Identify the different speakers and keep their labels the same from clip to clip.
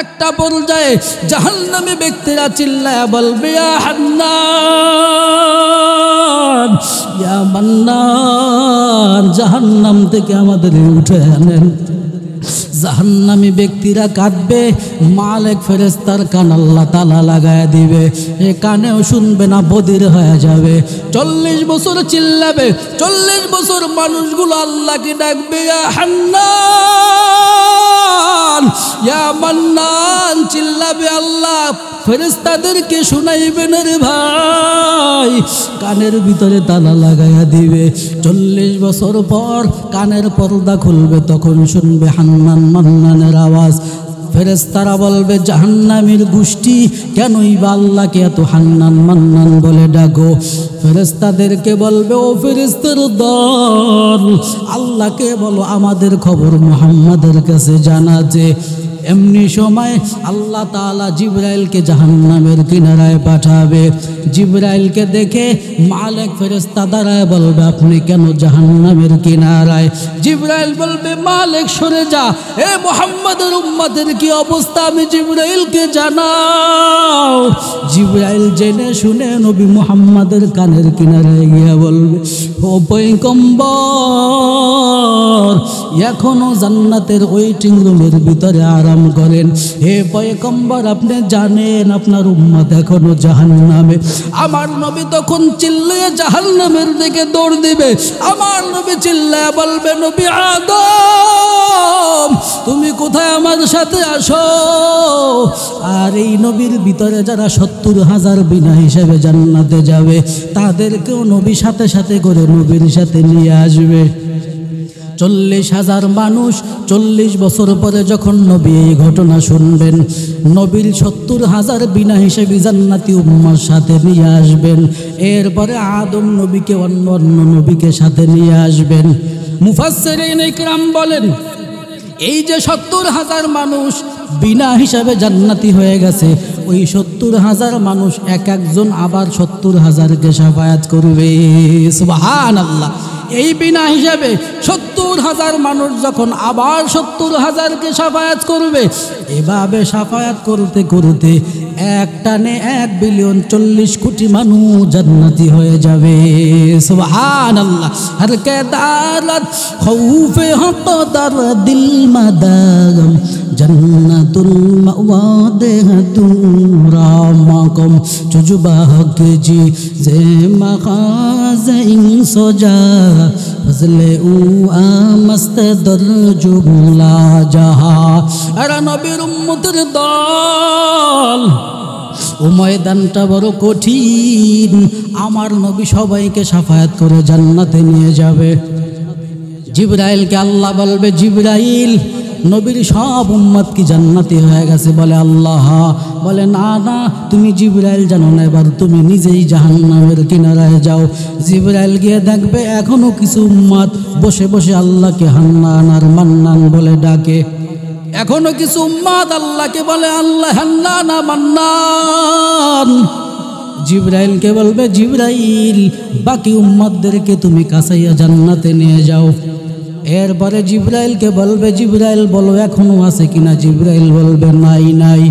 Speaker 1: একটা পর্যায়ে জাহান্নামী ব্যক্তিরা চিল্লায়া বলবে, ইয়া হান্নান, ইয়া মান্নান, জাহান্নাম থেকে আমাদের উঠে আনেন। জাহান্নামী ব্যক্তিরা কাঁদবে, মালিক ফেরেশতার কান আল্লাহ তাআলা লাগায় দিবে, এ কানেও শুনবে না, বধির হয়ে যাবে। 40 বছর চিল্লাবে, 40 বছর মানুষগুলো আল্লাহকে ডাকবে, ইয়া হান্নান, ইয়া মান্নান, চিল্লাবে আল্লাহ, ফেরেশতাদেরকে শুনাইবেন রে ভাই, কানের ভিতরে তালা লাগাইয়া দিবে। 40 বছর পর কানের পর্দা খুলবে, তখন শুনবে হান্নান মান্নানের আওয়াজ। ফেরেশতারা বলবে, জাহান্নামীর গোষ্ঠী, কেনই বা আল্লাহকে এত হান্নান মান্নান বলে ডাকো? ফেরেশতাদেরকে বলবে, ও ফেরেশতার দল, আল্লাহকে বলো আমাদের খবর মুহাম্মাদের কাছে জানাতে। এমনি সময় আল্লাহ তাআলা জিবরাইলকে জাহান্নামের কিনারায় পাঠাবে। জিবরাইলকে দেখে মালিক ফেরেশতা দাঁড়ায় বলবে, আপনি কেন জাহান্নামের কিনারায়? জিবরাইল বলবে, মালিক সরে যা, এ মুহাম্মাদের উম্মতের কি অবস্থা আমি জিবরাইলকে জানাও। জিবরাইল জেনে শুনে নবী মুহাম্মাদের কানের কিনারায় গিয়ে বলবে, ও পয়গম্বর, এখনো জান্নাতের ওয়েটিং রুমের ভিতরে আরাম করেন। হে পয়গম্বর, আপনি জানেন আপনার উম্মত এখনো জাহান্নামে। আমার নবী তখন চিল্লিয়ে জাহান্নামের দিকে দৌড় দিবে। আমার নবী চিল্লায় বলবে, নবী আদম, তুমি কোথায়, আমার সাথে আসো। আর এই নবীর ভিতরে যারা 70,000 বিনা হিসেবে জান্নাতে যাবে, তাদেরকেও নবী সাথে সাথে করে নবীর সাথে নিয়ে আসবে। 40,000 মানুষ 40 বছর পরে যখন নবী এই ঘটনা শুনবেন, নবীর 70,000 বিনা হিসেবে জান্নাতি উম্মার সাথে নিয়ে আসবেন। এরপরে আদম নবীকে অন্য অন্য নবীকে সাথে নিয়ে আসবেন। মুফাসসিরিন ইকরাম বলেন, এই যে 70,000 মানুষ বিনা হিসাবে জান্নাতি হয়ে গেছে, ওই 70,000 মানুষ এক একজন আবার 70,000কে শাফায়াত করবে। সুবহানাল্লাহ। এই বিনা হিসাবে 70,000 মানুষ যখন আবার 70,000কে শাফায়াত করবে, এভাবে শাফায়াত করতে করতে এক টানে 1,040,000,000 মানুষ জান্নাতি হয়ে যাবে। সুবহানাল্লাহ। হর কে দালত খৌফে হকদার দিল মাদাম জন্নাতুল মাওয়া দেহতুরা মাকম চুজবা কে জি জে মাখাজে ইনসোজা ফজলে উ আমস্ত দরজুলা জাহা। এরা নবীর উম্মতের দল, ও ময়দানটা বড় কঠিন। আমার নবী সবাইকে শাফায়াত করে জান্নাতে নিয়ে যাবে। জিবরাইলকে আল্লাহ বলবে, জিবরাইল, নবীর সব উম্মত কি জান্নাতি হয়ে গেছে? বলে আল্লাহ। বলে না না, তুমি জিবরাইল জানো না, এবার তুমি নিজেই জাহান্নামের কিনারায় যাও। জিবরাইল গিয়ে দেখবে এখনো কিছু উম্মত বসে বসে আল্লাহকে হান্নান আর মান্নান বলে ডাকে। এখনো কিছু উম্মত আল্লাহকে বলে আল্লাহ হান্নান আর মান্নান। জিবরাইলকে বলবে, জিবরাইল, বাকি উম্মতদেরকে তুমি কাছাইয়া জান্নাতে নিয়ে যাও। এরপরে জিবরাইলকে বলবে, জিবরাইল বলো এখনো আছে কিনা? জিবরাইল বলবে নাই নাই।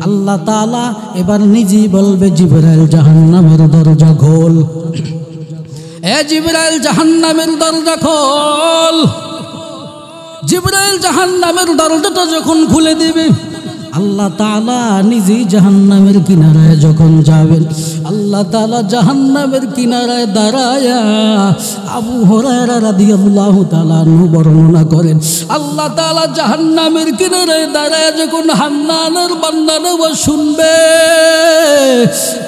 Speaker 1: আল্লাহ তাআলা এবার নিজেই বলবে, জিবরাইল জাহান্নামের দরজা খোল। এ জিবরাইল জাহান্নামের দরজা খোল। জিবরাইল জাহান্নামের দরজাটা যখন খুলে দিবে, আল্লাহ তাআলা নিজেই জাহান্নামের কিনারায় যখন যাবেন, আল্লাহ তাআলা জাহান্নামের কিনারায় দাঁড়ায়া আবু হুরায়রা রাদিয়াল্লাহু তাআলা আনহু বর্ণনা করেন, আল্লাহ তাআলা জাহান্নামের কিনারায় দাঁড়ায়া যখন হান্নানের বান্দার আওয়াজ শুনবে,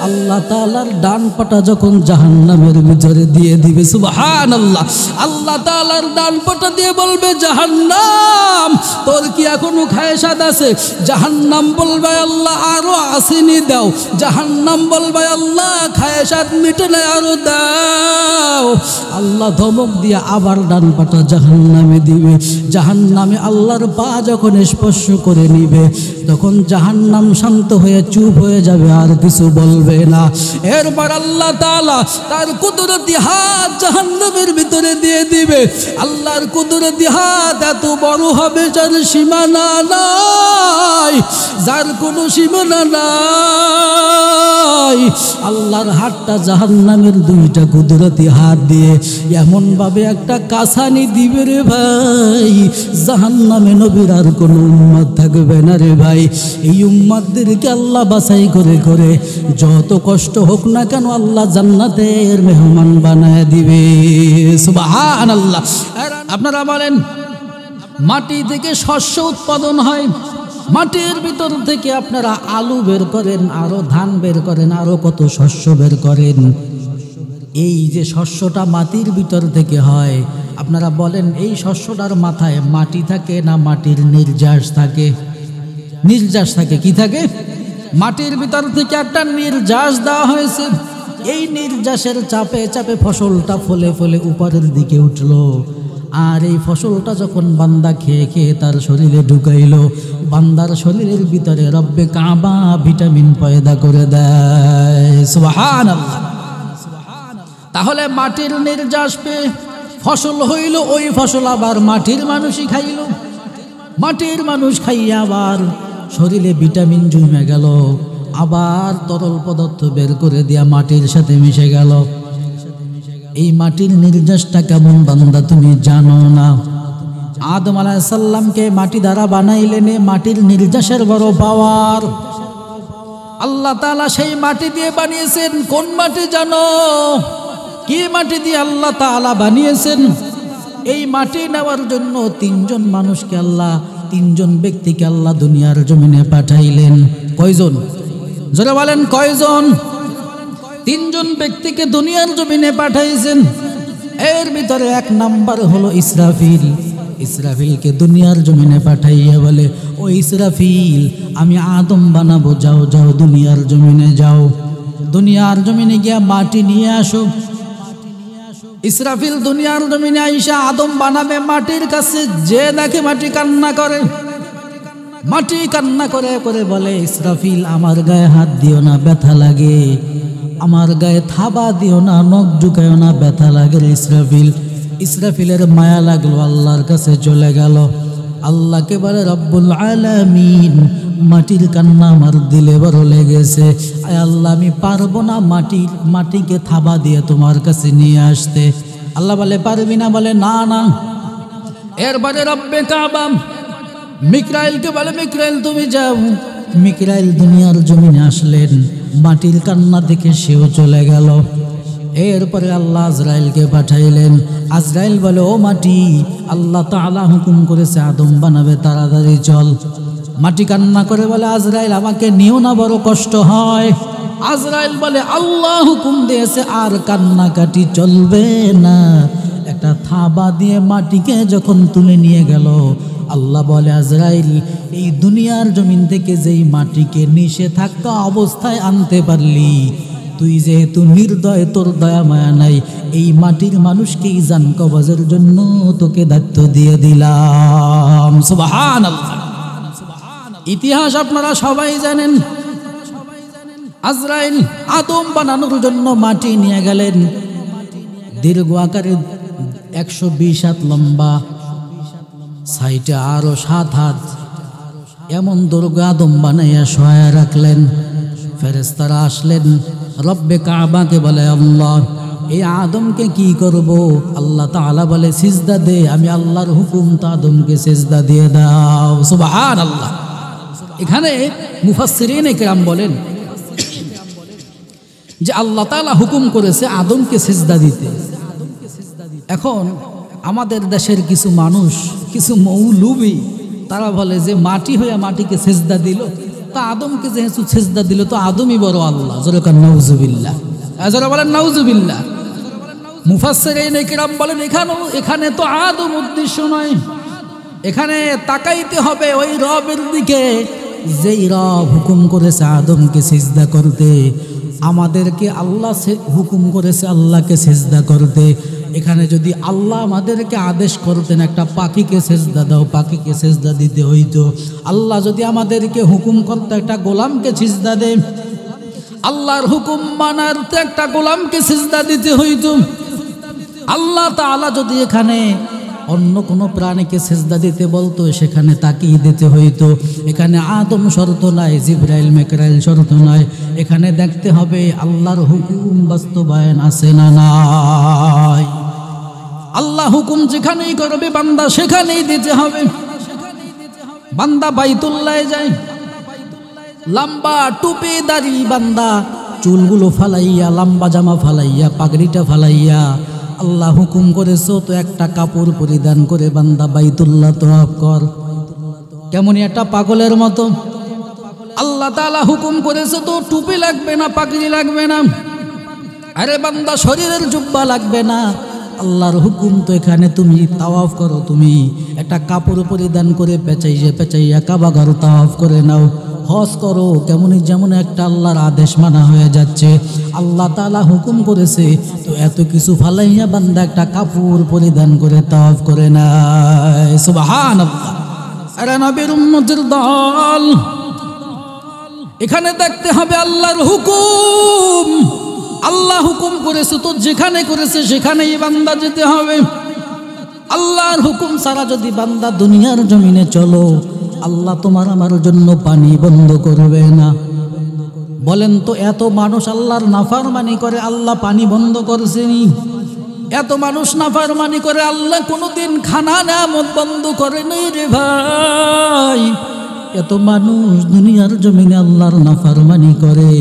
Speaker 1: আল্লাহ তাআলার ডান পাটা যখন জাহান্নামের ভিতরে দিয়ে দিবে, সুবহানাল্লাহ, আল্লাহ তাআলার ডান পাটা দিয়ে বলবে, জাহান্নাম, তোর কি এখনো খায়সাত আছে? জাহান্নাম বলবে, আল্লাহ আরো আসেনি দাও। জাহান্নাম বলবে, আল্লাহ আল্লাহ খায়সাত মিটে না, আরো দাও। আল্লাহ ধমক দিয়ে আবার ডান পাটা জাহান্নামে দিবে। জাহান্নামে আল্লাহর পা যখন স্পর্শ করে নিবে, তখন জাহান্নাম শান্ত হয়ে চুপ হয়ে যাবে, আর কিছু বলবে না। এরপর আল্লাহ তাআলা তার কুদরতি হাত জাহান্নামের ভিতরে দিয়ে দিবে। আল্লাহর কুদরতি হাত এত বড় হবে, যার সীমানা নাই, যার কোনো সীমানা নাই। আল্লাহর হাতটা জাহান্নামের দুইটা কুদরতি হাত দিয়ে এমন ভাবে একটা কাছানি দিবে রে ভাই, জাহান্নামে নবীর আর কোনো উম্মত থাকবে না রে ভাই। এই উম্মতদেরকে আল্লাহ বাছাই করে করে যত কষ্ট হোক না কেন আল্লাহ জান্নাতের মেহমান বানায় দিবে। সুবহানাল্লাহ। আপনারা বলেন, মাটি থেকে শস্য উৎপাদন হয়, মাটির ভিতর থেকে আপনারা আলু বের করেন, আরো ধান বের করেন, আরো কত শস্য বের করেন। এই যে শস্যটা মাটির ভিতর থেকে হয়, আপনারা বলেন এই শস্যটার মাথায় মাটি থাকে না মাটির নির্যাস থাকে? নির্যাস থাকে। কি থাকে? মাটির ভিতর থেকে একটা নির্যাস দেওয়া হয়েছে। এই নির্যাসের চাপে চাপে ফসলটা ফলে ফলে উপরের দিকে উঠলো। আর এই ফসলটা যখন বান্দা খেয়ে খেয়ে তার শরীরে ঢুকাইল, বান্দার শরীরের ভিতরে রব্বে কাবা ভিটামিন পয়দা করে দেয়। সুবহানাল্লাহ। তাহলে মাটির নির্যাস পেয়ে ফসল হইল, ওই ফসল আবার মাটির মানুষই খাইল। মাটির মানুষ খাইয়া আবার শরীরে ভিটামিন জমে গেল, আবার তরল পদার্থ বের করে দিয়া মাটির সাথে মিশে গেল। এই মাটির নির্যাসটা কেমন বান্দা তুমি জানো না? আদম আলাইহিস সালামকে মাটি দ্বারা বানাইলেন, মাটির নির্যাসের বড় পাওয়ার। আল্লাহ তাআলা সেই মাটি দিয়ে বানিয়েছেন। কোন মাটি জানো? কি মাটি দিয়ে আল্লাহ তাআলা বানিয়েছেন? এই মাটি নেওয়ার জন্য তিনজন মানুষকে আল্লাহ, তিনজন ব্যক্তিকে আল্লাহ দুনিয়ার জমিনে পাঠাইলেন। কয়জন? যারা বলেন কয়জন? তিনজন ব্যক্তিকে দুনিয়ার জমিনে পাঠাইছেন। এর ভিতরে এক নাম্বার হলো ইসরাফিল। ইসরাফিলকে দুনিয়ার জমিনে পাঠাইয়া বলে, ও ইসরাফিল, আমি আদম বানাবো, যাও যাও দুনিয়ার জমিনে যাও, দুনিয়ার জমিনে গিয়া মাটি নিয়ে আসো। ইসরাফিল দুনিয়ার জমিনে আইসা আদম বানাবে, মাটির কাছে যে দেখে মাটি কান্না করে। মাটি কান্না করে করে বলে, ইসরাফিল আমার গায়ে হাত দিও না, ব্যথা লাগে। আমার গায়ে থাবা দিও না, নখ ঢুকায়ও না, ব্যথা লাগে। ইসরাফিলের মায়া লাগলো, আল্লাহর কাছে চলে গেল। আল্লাহকে বলে, রব্বুল আলামিন, মাটির কান্না আমার দিলে বড় লেগেছে। আয় আল্লাহ, আমি পারবো না মাটিকে থাবা দিয়ে তোমার কাছে নিয়ে আসতে। আল্লাহ বলে, পারবি না? বলে, না না। এরপরে রব্বে কাবা মিকরাইলকে বলে, মিকরাইল তুমি যাও। মিকরাইল দুনিয়ার জমিনে আসলেন, মাটির কান্না দেখে সেও চলে গেল। এরপরে আল্লাহ আজরাইলকে পাঠাইলেন। আজরাইল বলে, ও মাটি, আল্লাহ তাআলা হুকুম করেছে আদম বানাবে, তাড়াতাড়ি চল। মাটি কান্না করে বলে, আজরাইল আমাকে নিও না, বড় কষ্ট হয়। আজরাইল বলে, আল্লাহ হুকুম দিয়েছে, আর কান্নাকাটি চলবে না। একটা থাবা দিয়ে মাটিকে যখন তুলে নিয়ে গেল, আল্লাহ বলে, আজরাইল, এই দুনিয়ার জমিন থেকে যেই মাটিকে নিষে থাকা অবস্থায় আনতে পারলি, তুই যেহেতু নির্দয়, তোর দয়া মায়া নাই, এই মাটির মানুষকেই জান কবজের জন্য তোকে দায়িত্ব দিয়ে দিলাম। সুবহানাল্লাহ। ইতিহাস আপনারা সবাই জানেন। আজরাইল আদম বানানোর জন্য মাটি নিয়ে গেলেন। দীর্ঘ আকারে 120 হাত লম্বা, সাইটে আরো 7 হাত, এমন দুর্গ আদম বানাইয়া শোয়া রাখলেন। ফেরেশতারা আসলেন, রব্বে কাবাকে বলে, আল্লাহ, এই আদমকে কি করব? আল্লাহ তাআলা বলে, সিজদা দে। আমি আল্লাহর হুকুম, তো আদমকে সিজদা দিয়ে দাও। সুবহানাল্লাহ। এখানে মুফাসসিরিন ইকরাম বলেন যে আল্লাহ তাআলা হুকুম করেছে আদমকে সিজদা দিতে। এখন আমাদের দেশের কিছু মানুষ, কিছু মৌলবি, তারা বলে যে মাটি হইয়া মাটিকে সিজদা দিল, তা আদমকে যেহেতু সিজদা দিল, তো আদমই বড় আল্লাহ। জোরে কান নাউজুবিল্লাহ। যারা বলেন নাউজুবিল্লাহ। মুফাসসিরিন ইকরাম বলেন, এখানে তো আদম উদ্দেশ্য নয়, এখানে তাকাইতে হবে ওই রবের দিকে যেই রব হুকুম করেছে আদমকে সিজদা করতে। আমাদেরকে আল্লাহ হুকুম করেছে আল্লাহকে সেজদা করতে। এখানে যদি আল্লাহ আমাদেরকে আদেশ করতেন একটা পাখিকে সেজদা দাও, পাখিকে সেজদা দিতে হইতো। আল্লাহ যদি আমাদেরকে হুকুম করতো একটা গোলামকে সিজদা দে, আল্লাহর হুকুম মানার তো একটা গোলামকে সিজদা দিতে হইতো। আল্লাহ তাআলা যদি এখানে অন্য কোনো প্রাণীকে সেজদা দিতে বলতো সেখানে তাকেই দিতে হইতো। এখানে আদম শর্ত নাই, জিবরাইল মিকাইল শর্ত নাই। এখানে দেখতে হবে আল্লাহর হুকুম বাস্তবায়ন আছে না নাই। আল্লাহ হুকুম যেখানেই করবে বান্দা সেখানেই দিতে হবে। বান্দা বাইতুল্লাহে যায়, লম্বা টুপি দাড়ি বান্দা, চুলগুলো ফালাইয়া, লম্বা জামা ফালাইয়া, পাগড়িটা ফালাইয়া, আল্লাহ হুকুম করেছো তো একটা কাপড় পরিধান করে বান্দা বাইতুল্লাহ তওয়াফ কর। কেমন একটা পাগলের মতো। আল্লাহ তাআলা হুকুম করেছে তো টুপি লাগবে না, পাগড়ি লাগবে না, আরে বান্দা শরীরের জুব্বা লাগবে না। আল্লাহর হুকুম তো এখানে তুমি তাওয়াফ করো, তুমি একটা কাপড় পরিধান করে পেঁচাইয়া কাবা ঘর তাওয়াফ করে নাও, হজ করো। কেমনই যেমন একটা আল্লাহর আদেশ মানা হয়ে যাচ্ছে। আল্লাহ তাআলা হুকুম করেছে তো এত কিছু ফালাইয়া বান্দা একটা কাপড় পরিধান করে তাওয়াফ করে নাই। সুবহানাল্লাহ। আরে নবীর উম্মতের দল, এখানে দেখতে হবে আল্লাহর হুকুম। আল্লাহ হুকুম করেছে তো যেখানে করেছে সেখানেই বান্দা যেতে হবে। আল্লাহর হুকুম ছাড়া যদি বান্দা দুনিয়ার জমিনে চলো, আল্লাহ তোমার আমার জন্য পানি বন্ধ করবে না। বলেন তো এত মানুষ আল্লাহর নাফরমানি করে, আল্লাহ পানি বন্ধ করছেনি? এত মানুষ নাফরমানি করে, আল্লাহ কোনোদিন খানা নিয়ামত বন্ধ করে নাই রে ভাই। এত মানুষ দুনিয়ার জমিনে আল্লাহর নাফরমানি করে,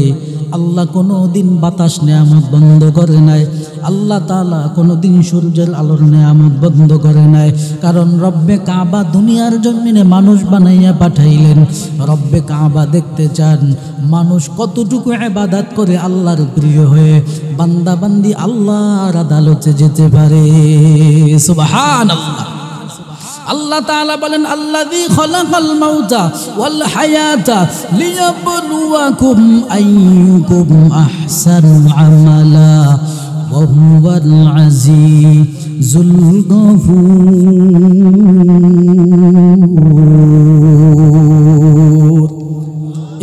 Speaker 1: আল্লাহ কোনোদিন বাতাস নিয়ামত বন্ধ করে নাই। আল্লাহ তাআলা কোনোদিন সূর্যের আলোর নিয়ামত বন্ধ করে নাই। কারণ রব্বে কাবা দুনিয়ার জমিনে মানুষ বানাইয়া পাঠাইলেন। রব্বে কাবা দেখতে চান মানুষ কতটুকু ইবাদত করে আল্লাহর প্রিয় হয়ে বান্দা বান্দি আল্লাহর আদালতে যেতে পারে। সুবহানাল্লাহ। আল্লাহ তাআলা বলেন আল্লাযী খালাকাল মাউতা ওয়াল হায়াতা লিয়াবলুয়াকুম আইয়ুকুম আহসানু আমালা ওয়া হুয়াল আজিজুল গফুর।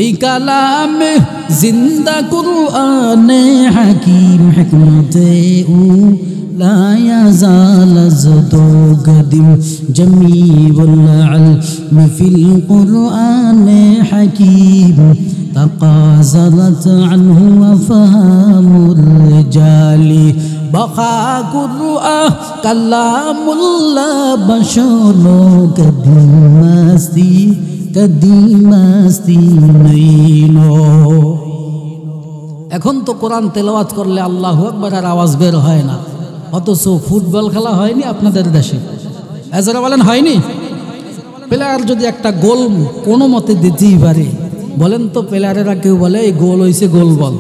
Speaker 1: এই কালামে জিন্দা কুরআনে হাকিম হিকমতে ও لا يزال زدو قديم جميع العلم في القرآن حكيم تقاصرت عنه وفهم الرجال بقى قرآن كلام الله بشر কদিমাস্তি নইলো। এখন তো কোরআন তেলাওয়াত করলে আল্লাহু আকবার আর আওয়াজ বের হয় না, অথচ ফুটবল খেলা হয়নি আপনাদের দেশে? এছাড়া বলেন হয়নি? প্লেয়ার যদি একটা গোল কোনো মতে দিতেই পারে, বলেন তো প্লেয়ারেরা কেউ বলে এই গোল হয়েছে গোল বল?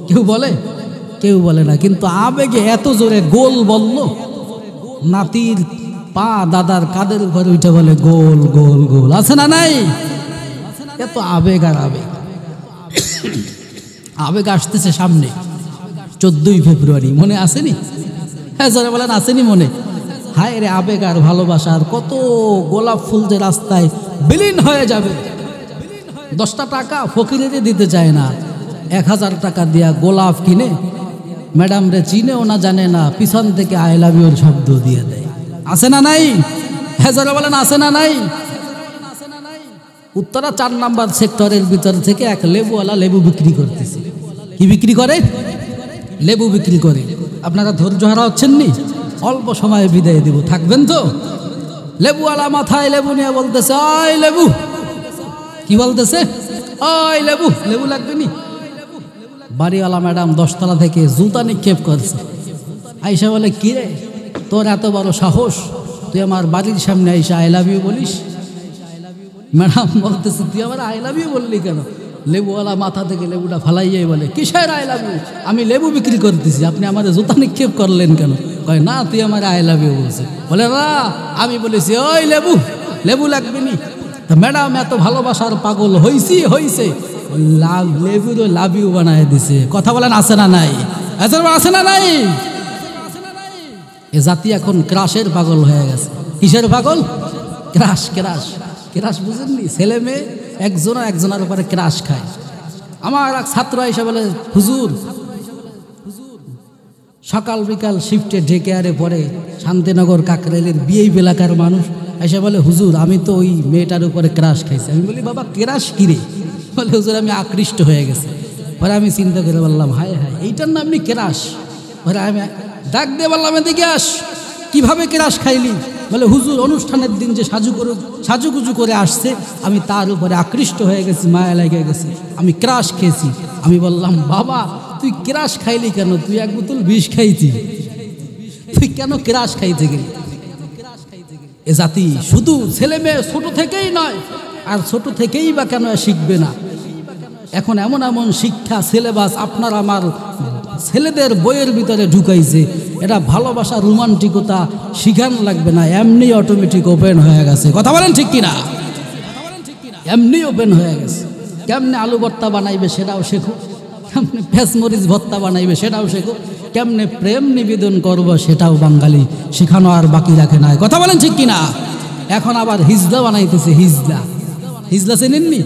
Speaker 1: কেউ বলে? কেউ বলে না। কিন্তু আবেগে এত জোরে গোল বলল, নাতির পা দাদার কাদের উপরে উঠে বলে গোল গোল গোল। আছে না নাই? এত আবেগ আর আবেগ। আবেগ আসতেছে সামনে 14ই ফেব্রুয়ারি, মনে আসেনি? হ্যাঁ যারা বলেন আসেনি মনে? হায় রে আবেগ আর ভালোবাসা, আর কত গোলাপ ফুল যে রাস্তায় বিলীন হয়ে যাবে। 10টা টাকা ফকিরেরে দিতে চায় না, 1000 টাকা দিয়া গোলাপ কিনে ম্যাডাম রে চিনেও না জানে না, পিছন থেকে আই লাভ ইউর শব্দ দিয়ে দেয়। আছে না নাই? হ্যাঁ যারা বলেন আছে না নাই? উত্তরা 4 নাম্বার সেক্টরের ভিতর থেকে এক লেবুওয়ালা লেবু বিক্রি করতেছে। কি বিক্রি করে? লেবু বিক্রি করে। আপনারা ধৈর্য হারা হচ্ছেন নি? অল্প সময়ে বিদায় দিব, থাকবেন তো? লেবুওয়ালা মাথায় লেবু নিয়ে বলতেছে ওই লেবু। কি বলতেছে? ওই লেবু, লেবু লাগবে নি? বাড়িওয়ালা ম্যাডাম 10 তলা থেকে জুতা নিক্ষেপ করছে। আইসা বলে কি রে তোর এত বড় সাহস, তুই আমার বাড়ির সামনে আইসা আই লাভ ইউ বলিস? ম্যাডাম বলতেছে তুই আমার আই লাভ ইউ বললি কেন? লেবুওয়ালা মাথা থেকে লেবুটা ফালাইয়াই বলে কিসের আই লাভ ইউ? আমি লেবু বিক্রি করতেছি, আপনি আমার জুতা নিক্ষেপ করলেন কেন? কয় না তুই আমার আই লাভ ইউ বলছে। বলে না আমি বলেছি ওই লেবু, লেবু লাগবে নি। তা ম্যাডাম এত ভালোবাসার পাগল হইছে লেবুরও লাভ ইউ বানায় দিছে। কথা বলেন আছে না নাই? আছে না নাই? এ জাতি এখন ক্রাশের পাগল হয়ে গেছে। কিসের পাগল? ক্রাশ। ক্রাশ ক্রাশ বুঝেননি? ছেলে মেয়ে একজনের উপরে ক্রাশ খায়। আমার এক ছাত্র এসে বলে, হুজুর সকাল বিকাল শিফটে ঢেকে আরে পরে শান্তিনগর কাকরাইলের বিএইপ এলাকার মানুষ এসে বলে, হুজুর আমি তো ওই মেয়েটার উপরে ক্রাশ খাইছি। আমি বলি, বাবা ক্রাশ কিরে? বলে, হুজুর আমি আকৃষ্ট হয়ে গেছে। পরে আমি চিন্তা করে বললাম, হায় হায়, এইটার নাম আপনি ক্রাশ? পরে আমি ডাক দিয়ে বললাম, এদিকে আস, কিভাবে ক্রাশ খাইলি? বলে, হুজুর অনুষ্ঠানের দিন যে সাজুগুজু করে আসছে, আমি তার উপরে আকৃষ্ট হয়ে গেছি, মায়া লেগে গেছি, আমি ক্রাশ খেয়েছি। আমি বললাম, বাবা তুই ক্রাশ খাইলি কেন? তুই এক বোতল বিষ খাইছি, তুই কেন ক্রাশ খাইতে গেলি? এ জাতি শুধু ছেলে মেয়ে ছোট থেকেই নয়, আর ছোট থেকেই বা কেন শিখবে না? এখন এমন এমন শিক্ষা সিলেবাস আপনার আমার ছেলেদের বইয়ের ভিতরে ঢুকাইছে, এটা ভালোবাসা রোমান্টিকতা শিখানো লাগবে না, এমনি অটোমেটিক ওপেন হয়ে গেছে। কথা বলেন ঠিক কিনা? এমনি ওপেন হয়ে গেছে। কেমনে আলু ভর্তা বানাইবে সেটাও শেখো, কেমনে পেঁচমরিচ ভর্তা বানাইবে সেটাও শেখো, কেমনে প্রেম নিবেদন করব সেটাও বাঙালি শেখানো আর বাকি রাখে নাই। কথা বলেন ঠিক কিনা? এখন আবার হিজলা বানাইতেছে। হিজলা চেনেননি?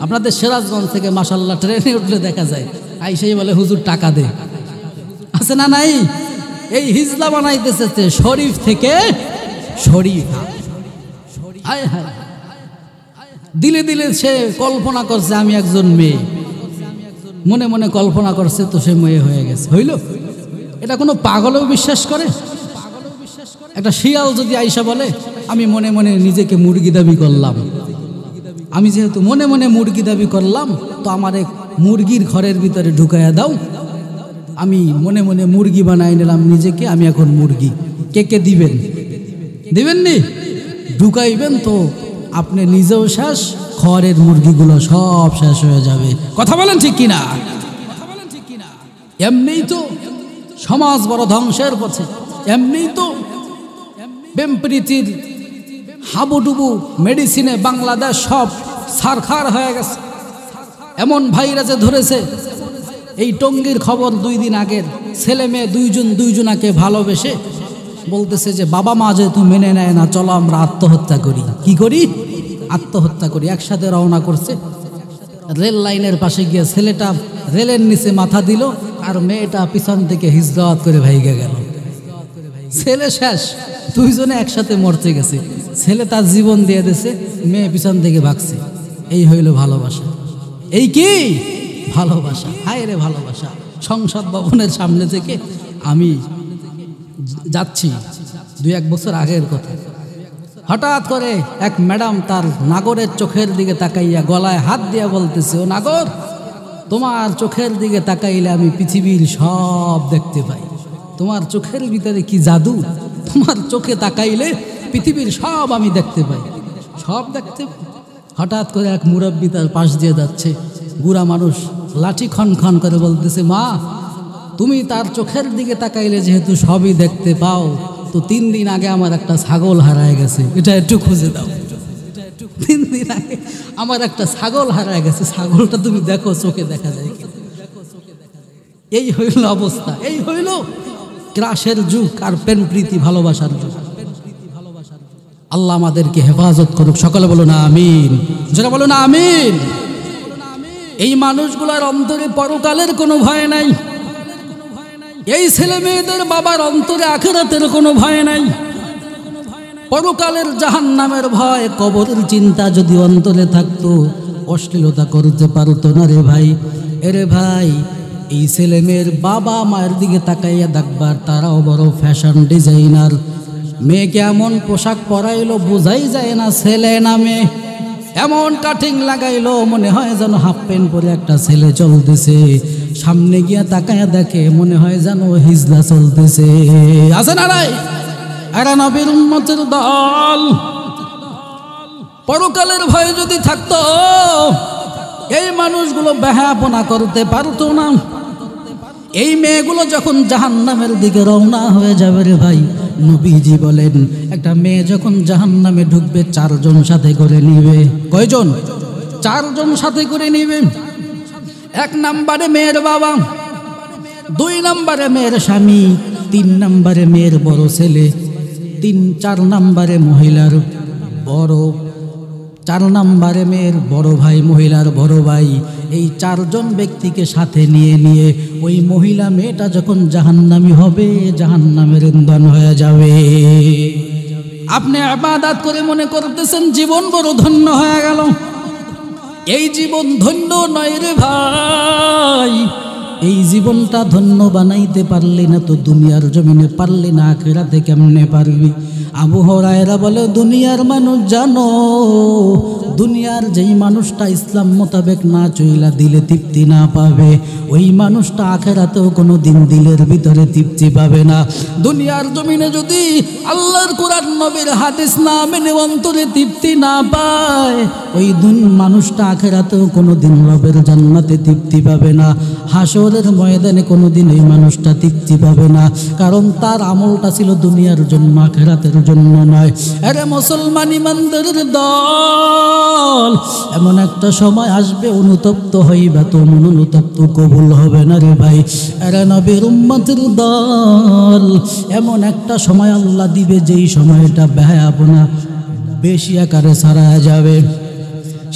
Speaker 1: আপনাদের সিরাজগঞ্জ থেকে মাশাআল্লাহ ট্রেনে উঠলে দেখা যায়, আইসেই বলে, হুজুর টাকা দে। আছে না নাই? এই হিজলা বানাইতেছে শরীফ থেকে শরীফা। হায় হায়, দিলে দিলে সে কল্পনা করছে আমি একজন মেয়ে, মনে মনে কল্পনা করছে তো সে মেয়ে হয়ে গেছে। হইল? এটা কোনো পাগলেও বিশ্বাস করে? একটা শিয়াল যদি আইসা বলে, আমি মনে মনে নিজেকে মুরগি দাবি করলাম, আমি যেহেতু মনে মনে মুরগি দাবি করলাম, তো আমার এক মুরগির ঘরের ভিতরে ঢুকাইয়া দাও, আমি মনে মনে মুরগি বানাই নিলাম নিজেকে, আমি এখন মুরগি। কে কে দিবেন? দিবেননি? ঢুকাইবেন তো আপনি নিজেও শেষ, ঘরের মুরগিগুলো সব শেষ হয়ে যাবে। কথা বলেন ঠিক কিনা? এমনিই তো সমাজ বড় ধ্বংসের পথে, এমনিই তো প্রেমপ্রীতির হাবুডুবু মেডিসিনে বাংলাদেশ সব সারখার হয়ে গেছে। এমন ভাইরাসে ধরেছে, এই টঙ্গীর খবর 2 দিন আগের, ছেলে মেয়ে দুইজনাকে ভালোবেসে বলতেছে যে বাবা মা যেহেতু মেনে নেয় না, চলো আমরা আত্মহত্যা করি। কি করি? আত্মহত্যা করি। একসাথে রওনা করছে, রেল লাইনের পাশে গিয়ে ছেলেটা রেলের নিচে মাথা দিল, আর মেয়েটা পিছন থেকে হিজরত করে ভাইগে গেল। ছেলে শেষ, দুইজনে একসাথে মরতে গেছে। ছেলে তার জীবন দিয়ে দিয়েছে, মেয়ে পিছন থেকে ভাগছে। এই হইল ভালোবাসা। এই কি ভালোবাসা? হায় রে ভালোবাসা। সংসদ ভবনের সামনে থেকে আমি যাচ্ছি 2-1 বছর আগের কথা, হঠাৎ করে এক ম্যাডাম তার নাগরের চোখের দিকে তাকাইয়া গলায় হাত দিয়া বলতেছে, ও নাগর, তোমার চোখের দিকে তাকাইলে আমি পৃথিবীর সব দেখতে পাই। তোমার চোখের ভিতরে কি জাদু, তোমার চোখে তাকাইলে পৃথিবীর সব আমি দেখতে পাই, সব দেখতে পাই। হঠাৎ করে এক মুরব্বী তার পাশ দিয়ে যাচ্ছে, বুড়া মানুষ, লাঠি খন খন করে বলতেছে, মা তুমি তার চোখের দিকে তাকাইলে যেহেতু সবই দেখতে পাও, তো 3 দিন আগে আমার একটা ছাগল হারায় গেছে, এটা একটু খুঁজে দাও। 3 দিন আগে আমার একটা ছাগল হারায় গেছে, ছাগলটা তুমি দেখো, চোখে দেখা যায়। এই হইল অবস্থা, এই হইল ক্রাশের যুগ আর প্রেম প্রীতি ভালোবাসার যুগ। আল্লাহ আমাদেরকে হেফাজত করুক, সকলে বলুন আমিন, যারা বলুন আমিন। এই মানুষগুলোর অন্তরে পরকালের কোনো ভয় নাই, এই ছেলে মেয়েদের বাবার অন্তরে আখিরাতের কোনো ভয় নাই। পরকালের জাহান্নামের ভয়, কবরের চিন্তা যদি অন্তরে থাকতো, অশ্লীলতা করতে পারতো না রে ভাই। এরে ভাই, এই ছেলে মেয়ের বাবা মায়ের দিকে তাকাইয়া দেখবার, তারাও বড় ফ্যাশন ডিজাইনার। মেয়েকে এমন পোশাক পরাইলো বোঝাই যায় না ছেলে না মেয়ে, এমন কাটিং লাগাইলো মনে হয় যেন হাফ প্যান্ট পরে একটা ছেলে চলতেছে। সামনে গিয়া তাকায়া দেখে মনে হয় যেন হিজলা চলতেছে। আছে না নাই? এরা নবীর উম্মতের দল। পরকালের ভয় যদি থাকতো, এই মানুষগুলো বেহাপনা করতে পারতো না। এই মেয়েগুলো যখন জাহান্নামের দিকে রওনা হয়ে যাবে রে ভাই, নবীজি বলেন একটা মেয়ে যখন জাহান্নামে ঢুকবে 4 জন সাথে করে নিবে। কয়জন? 4 জন সাথে করে নিবে। এক নম্বরে মেয়ের বাবা, 2 নম্বরে মেয়ের স্বামী, 3 নম্বরে মেয়ের বড় ছেলে, 4 নম্বরে মহিলার বড়, 4 নম্বরে মেয়ের বড় ভাই, মহিলার বড় ভাই। এই 4 জন ব্যক্তিকে সাথে নিয়ে ওই মহিলা মেয়েটা যখন জাহান্নামী হবে, জাহান্নামের ইন্ধন হয়ে যাবে। আপনি ইবাদত করে মনে করতেছেন জীবন বড় ধন্য হয়ে গেল। এই জীবন ধন্য নয় রে ভাই। এই জীবনটা ধন্য বানাইতে পারলি না তো দুনিয়ার জমিনে পারলি না, আখিরাতে কেমনে পারবি? আবু হুরায়রা বলে, দুনিয়ার মানুষ জানো, দুনিয়ার যেই মানুষটা ইসলাম মোতাবেক না চইলা দিলে তৃপ্তি না পাবে, ওই মানুষটা আখিরাতেও কোনো দিন দিলের ভিতরে তৃপ্তি পাবে না। দুনিয়ার জমিনে যদি আল্লাহর কোরআন নবীর হাদিস না মেনে অন্তরে তৃপ্তি না পায়, ওই মানুষটা আখিরাতেও কোনো দিন রবের জান্নাতে তৃপ্তি পাবে না। হাসরের ময়দানে কোনো দিন এই মানুষটা তৃপ্তি পাবে না, কারণ তার আমলটা ছিল দুনিয়ার জন্য, আখিরাতের জন্য নয়। আরে মুসলমান ইমানদারের দল, এমন একটা সময় আসবে অনুতপ্ত হইবা, তো অনুতপ্ত কবুল হবে না রে ভাই। আরে নবীর উম্মতের দল, এমন একটা সময় আল্লাহ দিবে যেই সময়টা ব্যয়াপনা বেশি আকারে ছাড়া যাবে।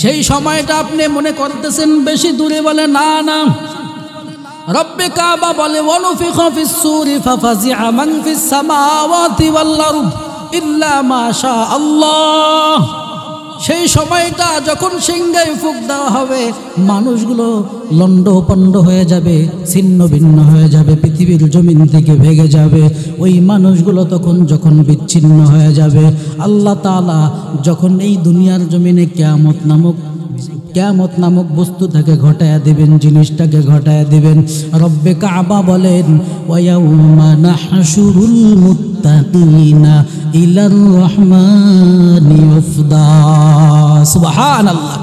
Speaker 1: সেই সময়টা আপনি মনে করতেছেন বেশি দূরে, বলে না না। রব্বে কাবা বলে, ওয়ানুফিখা ফিস সূরি ফাফাজিআ মান ফিস সামাওয়াতি ওয়াল আরদ ইল্লা মা শা আল্লাহ। সেই সময়টা যখন সিংহায় ফুঁক দেওয়া হবে, মানুষগুলো লণ্ডভণ্ড হয়ে যাবে, ছিন্ন ভিন্ন হয়ে যাবে, পৃথিবীর জমিন থেকে ভেঙে যাবে। ওই মানুষগুলো যখন বিচ্ছিন্ন হয়ে যাবে, আল্লাহ তাআলা যখন এই দুনিয়ার জমিনে কিয়ামত নামক বস্তু থেকে ঘটায়া দিবেন, জিনিসটাকে ঘটায়া দিবেন। রব্বে কাবা বলেন, ওয়ায়াউমা নাহশুরুল মুত্তাকিনা ইলার রহমানি ওফদা। সুবহানাল্লাহ।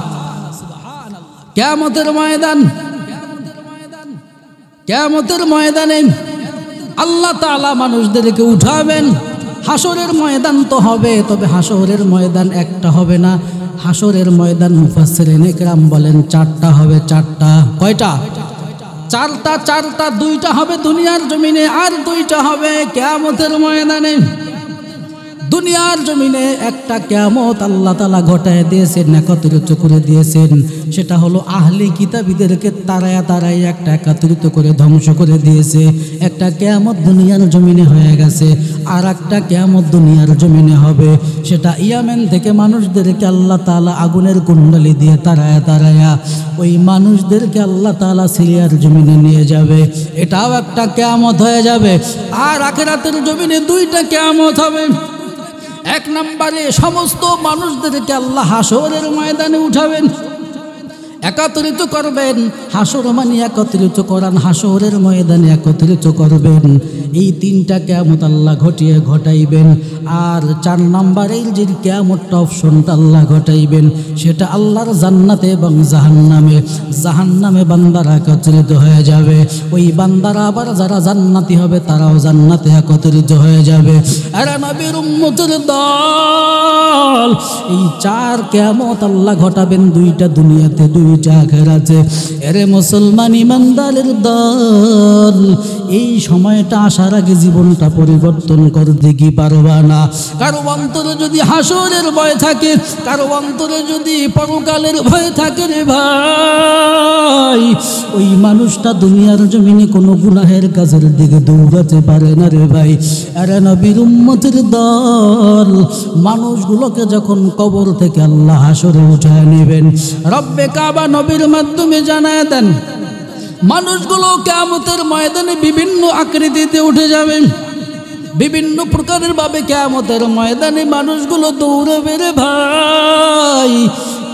Speaker 1: কিয়ামতের ময়দানে আল্লাহ তাআলা মানুষদেরকে উঠাবেন। হাসরের ময়দান তো হবে, তবে হাসরের ময়দান একটা হবে না, হাসরের ময়দান মুফাসসিরিনে কেরাম বলেন 4টা হবে। 4টা কয়টা? 4টা 2টা হবে দুনিয়ার জমিনে, আর 2টা হবে কিয়ামতের ময়দানে। দুনিয়ার জমিনে একটা কিয়ামত আল্লাহ তাআলা ঘটায় দিয়েছেন, একত্রিত করে দিয়েছেন। সেটা হলো আহলে কিতাবীদেরকে তারায় একটা একত্রিত করে ধ্বংস করে দিয়েছে। একটা কিয়ামত দুনিয়ার জমিনে হয়ে গেছে, আর একটা কিয়ামত দুনিয়ার জমিনে হবে। সেটা ইয়ামেন থেকে মানুষদেরকে আল্লাহ তাআলা আগুনের কুণ্ডলি দিয়ে তারায়া ওই মানুষদেরকে আল্লাহ তাআলা সিরিয়ার জমিনে নিয়ে যাবে। এটাও একটা কিয়ামত হয়ে যাবে। আর আখিরাতের জমিনে 2টা কিয়ামত হবে। 1 নম্বরে সমস্ত মানুষদেরকে আল্লাহ হাসরের ময়দানে উঠাবেন, একত্রিত করবেন। হাসর মানে একত্রিত করান, হাসরের ময়দানে একত্রিত করবেন। এই 3টা কিয়ামত আল্লাহ ঘটাইবেন। আর 4 নম্বরের যে কিয়ামতটা অপশনটা আল্লাহ ঘটাইবেন, সেটা আল্লাহর জান্নাতে এবং জাহান্নামে বান্দারা একত্রিত হয়ে যাবে। ওই বান্দারা আবার যারা জান্নাতি হবে, তারাও জান্নাতে একত্রিত হয়ে যাবে। আরে নবীর উম্মতের দল, এই 4 কিয়ামত আল্লাহ ঘটাবেন, 2টা দুনিয়াতে, 2টা আখিরাতে। এরে মুসলমান ইমানদারের দল, এই সময়টা আসার আগে জীবনটা পরিবর্তন করতে কি পারবা না? কারো অন্তরে যদি হাসরের ভয় থাকে, কারো অন্তরে যদি পরকালের ভয় থাকে রে ভাই, ওই মানুষটা দুনিয়ার জমিনে কোনো গুনাহের কাজের দিকে দৌড়াতে পারে না রে ভাই। আরে নবীর উম্মতের দল, মানুষগুলোকে যখন কবর থেকে আল্লাহ হাসরে উঠায় নেবেন, রব্বে কাবা নবীর মাধ্যমে জানায় দেন, মানুষগুলো কিয়ামতের ময়দানে বিভিন্ন আকৃতিতে উঠে যাবেন, বিভিন্ন প্রকারের ভাবে কিয়ামতের ময়দানে মানুষগুলো দৌড়াবে রে ভাই।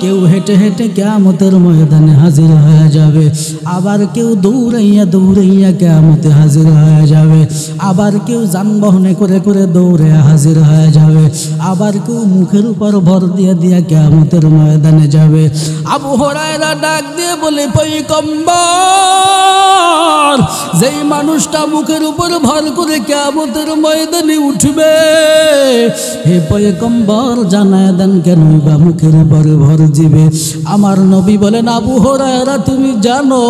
Speaker 1: কেউ হেঁটে হেঁটে কিয়ামতের ময়দানে হাজির হয়ে যাবে, আবার কেউ দৌড়াইয়া কিয়ামতে হাজির হয়ে যাবে, আবার কেউ যানবাহনে করে দৌড়ে হাজির হয়ে যাবে, আবার কেউ মুখের উপর ভর দিয়ে কিয়ামতের ময়দানে যাবে। আবু হুরায়রা ডাক দিয়ে বলে, পয়গম্বর, যেই মানুষটা মুখের উপর ভর করে কিয়ামতের ময়দানে উঠবে, হে পয়গম্বর জানায় দেন, কেন বা মুখের উপর ভর বুঝিবে। আমার নবী বলেন, আবু হুরায়রা তুমি জানো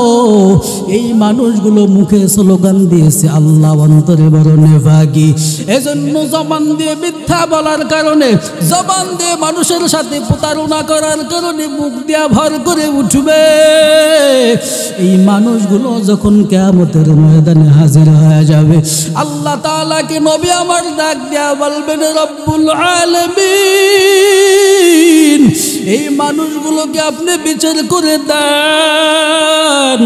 Speaker 1: এই মানুষগুলো মুখে স্লোগান দিয়েছে আল্লাহ, অন্তরে বড় নেফাকি। এজন্য জবান দিয়ে মিথ্যা বলার কারণে, জবান দিয়ে মানুষের সাথে প্রতারণা করার কারণে মুখ দিয়া ভর করে উঠবে। এই মানুষগুলো যখন কিয়ামতের ময়দানে হাজির হয়ে যাবে, আল্লাহ তাআলাকে নবী আমার ডাক দিয়া বলবেন, রব্বুল আলামিন এই মানুষগুলোকে আপনি বিচার করে দেন।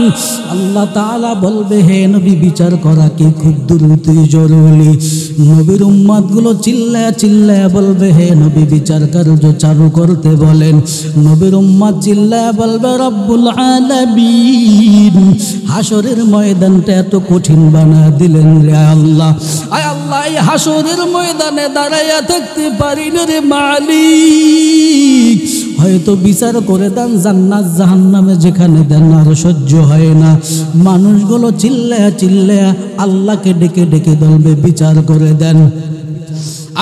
Speaker 1: আল্লাহ তাআলা বলবে, হে নবী বিচার করা কি খুব দ্রুত জরুরি। নবীর উম্মতগুলো চিল্লায়া চিল্লায়া বলবে, হে নবী বিচার কার্য চালু করতে বলেন। নবীর উম্মত চিল্লায়া বলবে, রব্বুল আলামিন হাসরের ময়দানটা এত কঠিন বানায় দিলেন রে আল্লাহ। আয় আল্লাহ, এই হাসরের ময়দানে দাঁড়াইয়া থাকতে পারি না রে মালিক। হয়তো বিচার করে দেন জান্নাত জাহান্নামে, যেখানে দেন আর সহ্য হয় না। মানুষগুলো চিল্লায়া চিল্লায়া আল্লাহকে ডেকে ডেকে বলবে, বিচার করে দেন।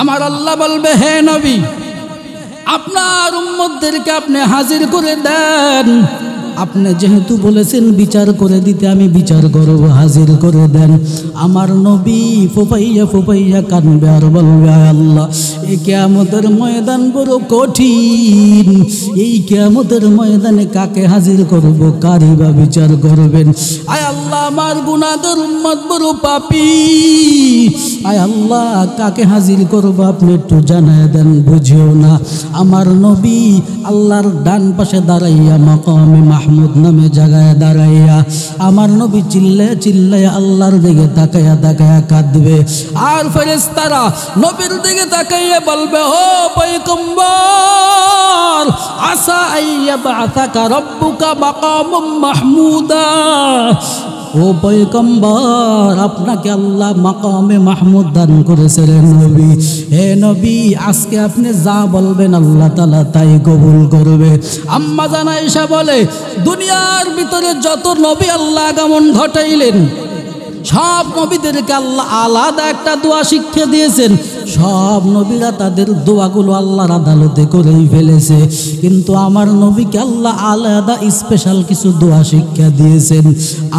Speaker 1: আমার আল্লাহ বলবে, হে নবী আপনার উম্মতদেরকে আপনি হাজির করে দেন। আপনি যেহেতু বলেছেন বিচার করে দিতে, আমি বিচার করব, হাজির করে দেন। আমার নবী ফুপাইয়া ফুপাইয়া কাঁদবে আর বলবে, আয় আল্লাহ এই কিয়ামতের ময়দান বড় কঠিন। এই কিয়ামতের ময়দানে কাকে হাজির করব, কারই বা বিচার করবেন। আয় আল্লাহ আমার গুনাহগার উম্মত বড় পাপী। আয় আল্লাহ কাকে হাজির করব আপনি একটু জানায় দেন, বুঝিও না। আমার নবী আল্লাহর ডান পাশে দাঁড়াইয়া মাকামে মাহমুদ নামে জায়গায় দাঁড়াইয়া আমার নবী চিল্লায়া চিল্লায়া আল্লাহর দিকে তাকায়া তাকায়া কাঁদবে। আর ফেরেশতারা নবীর দিকে তাকাইয়া বলবে, ও পয়গম্বর আসা আইয়া বাআসাকা রব্বুকা মাকামুম মাহমুদা। ও পয়গম্বর আপনাকে আল্লাহ মাকামে মাহমুদ দান করেছে রে নবী। হে নবী আজকে আপনি যা বলবেন আল্লাহ তাআলা তাই কবুল করবে। আম্মা জান আয়েশা বলে, দুনিয়ার ভিতরে যত নবী আল্লাহ আগমন ঘটাইলেন, সব নবীদেরকে আল্লাহ আলাদা একটা দোয়া শিক্ষা দিয়েছেন। সব নবীরা তাদের দোয়াগুলো আল্লাহর আদালতে করেই ফেলেছে, কিন্তু আমার নবীকে আল্লাহ আলাদা স্পেশাল কিছু দোয়া শিক্ষা দিয়েছেন।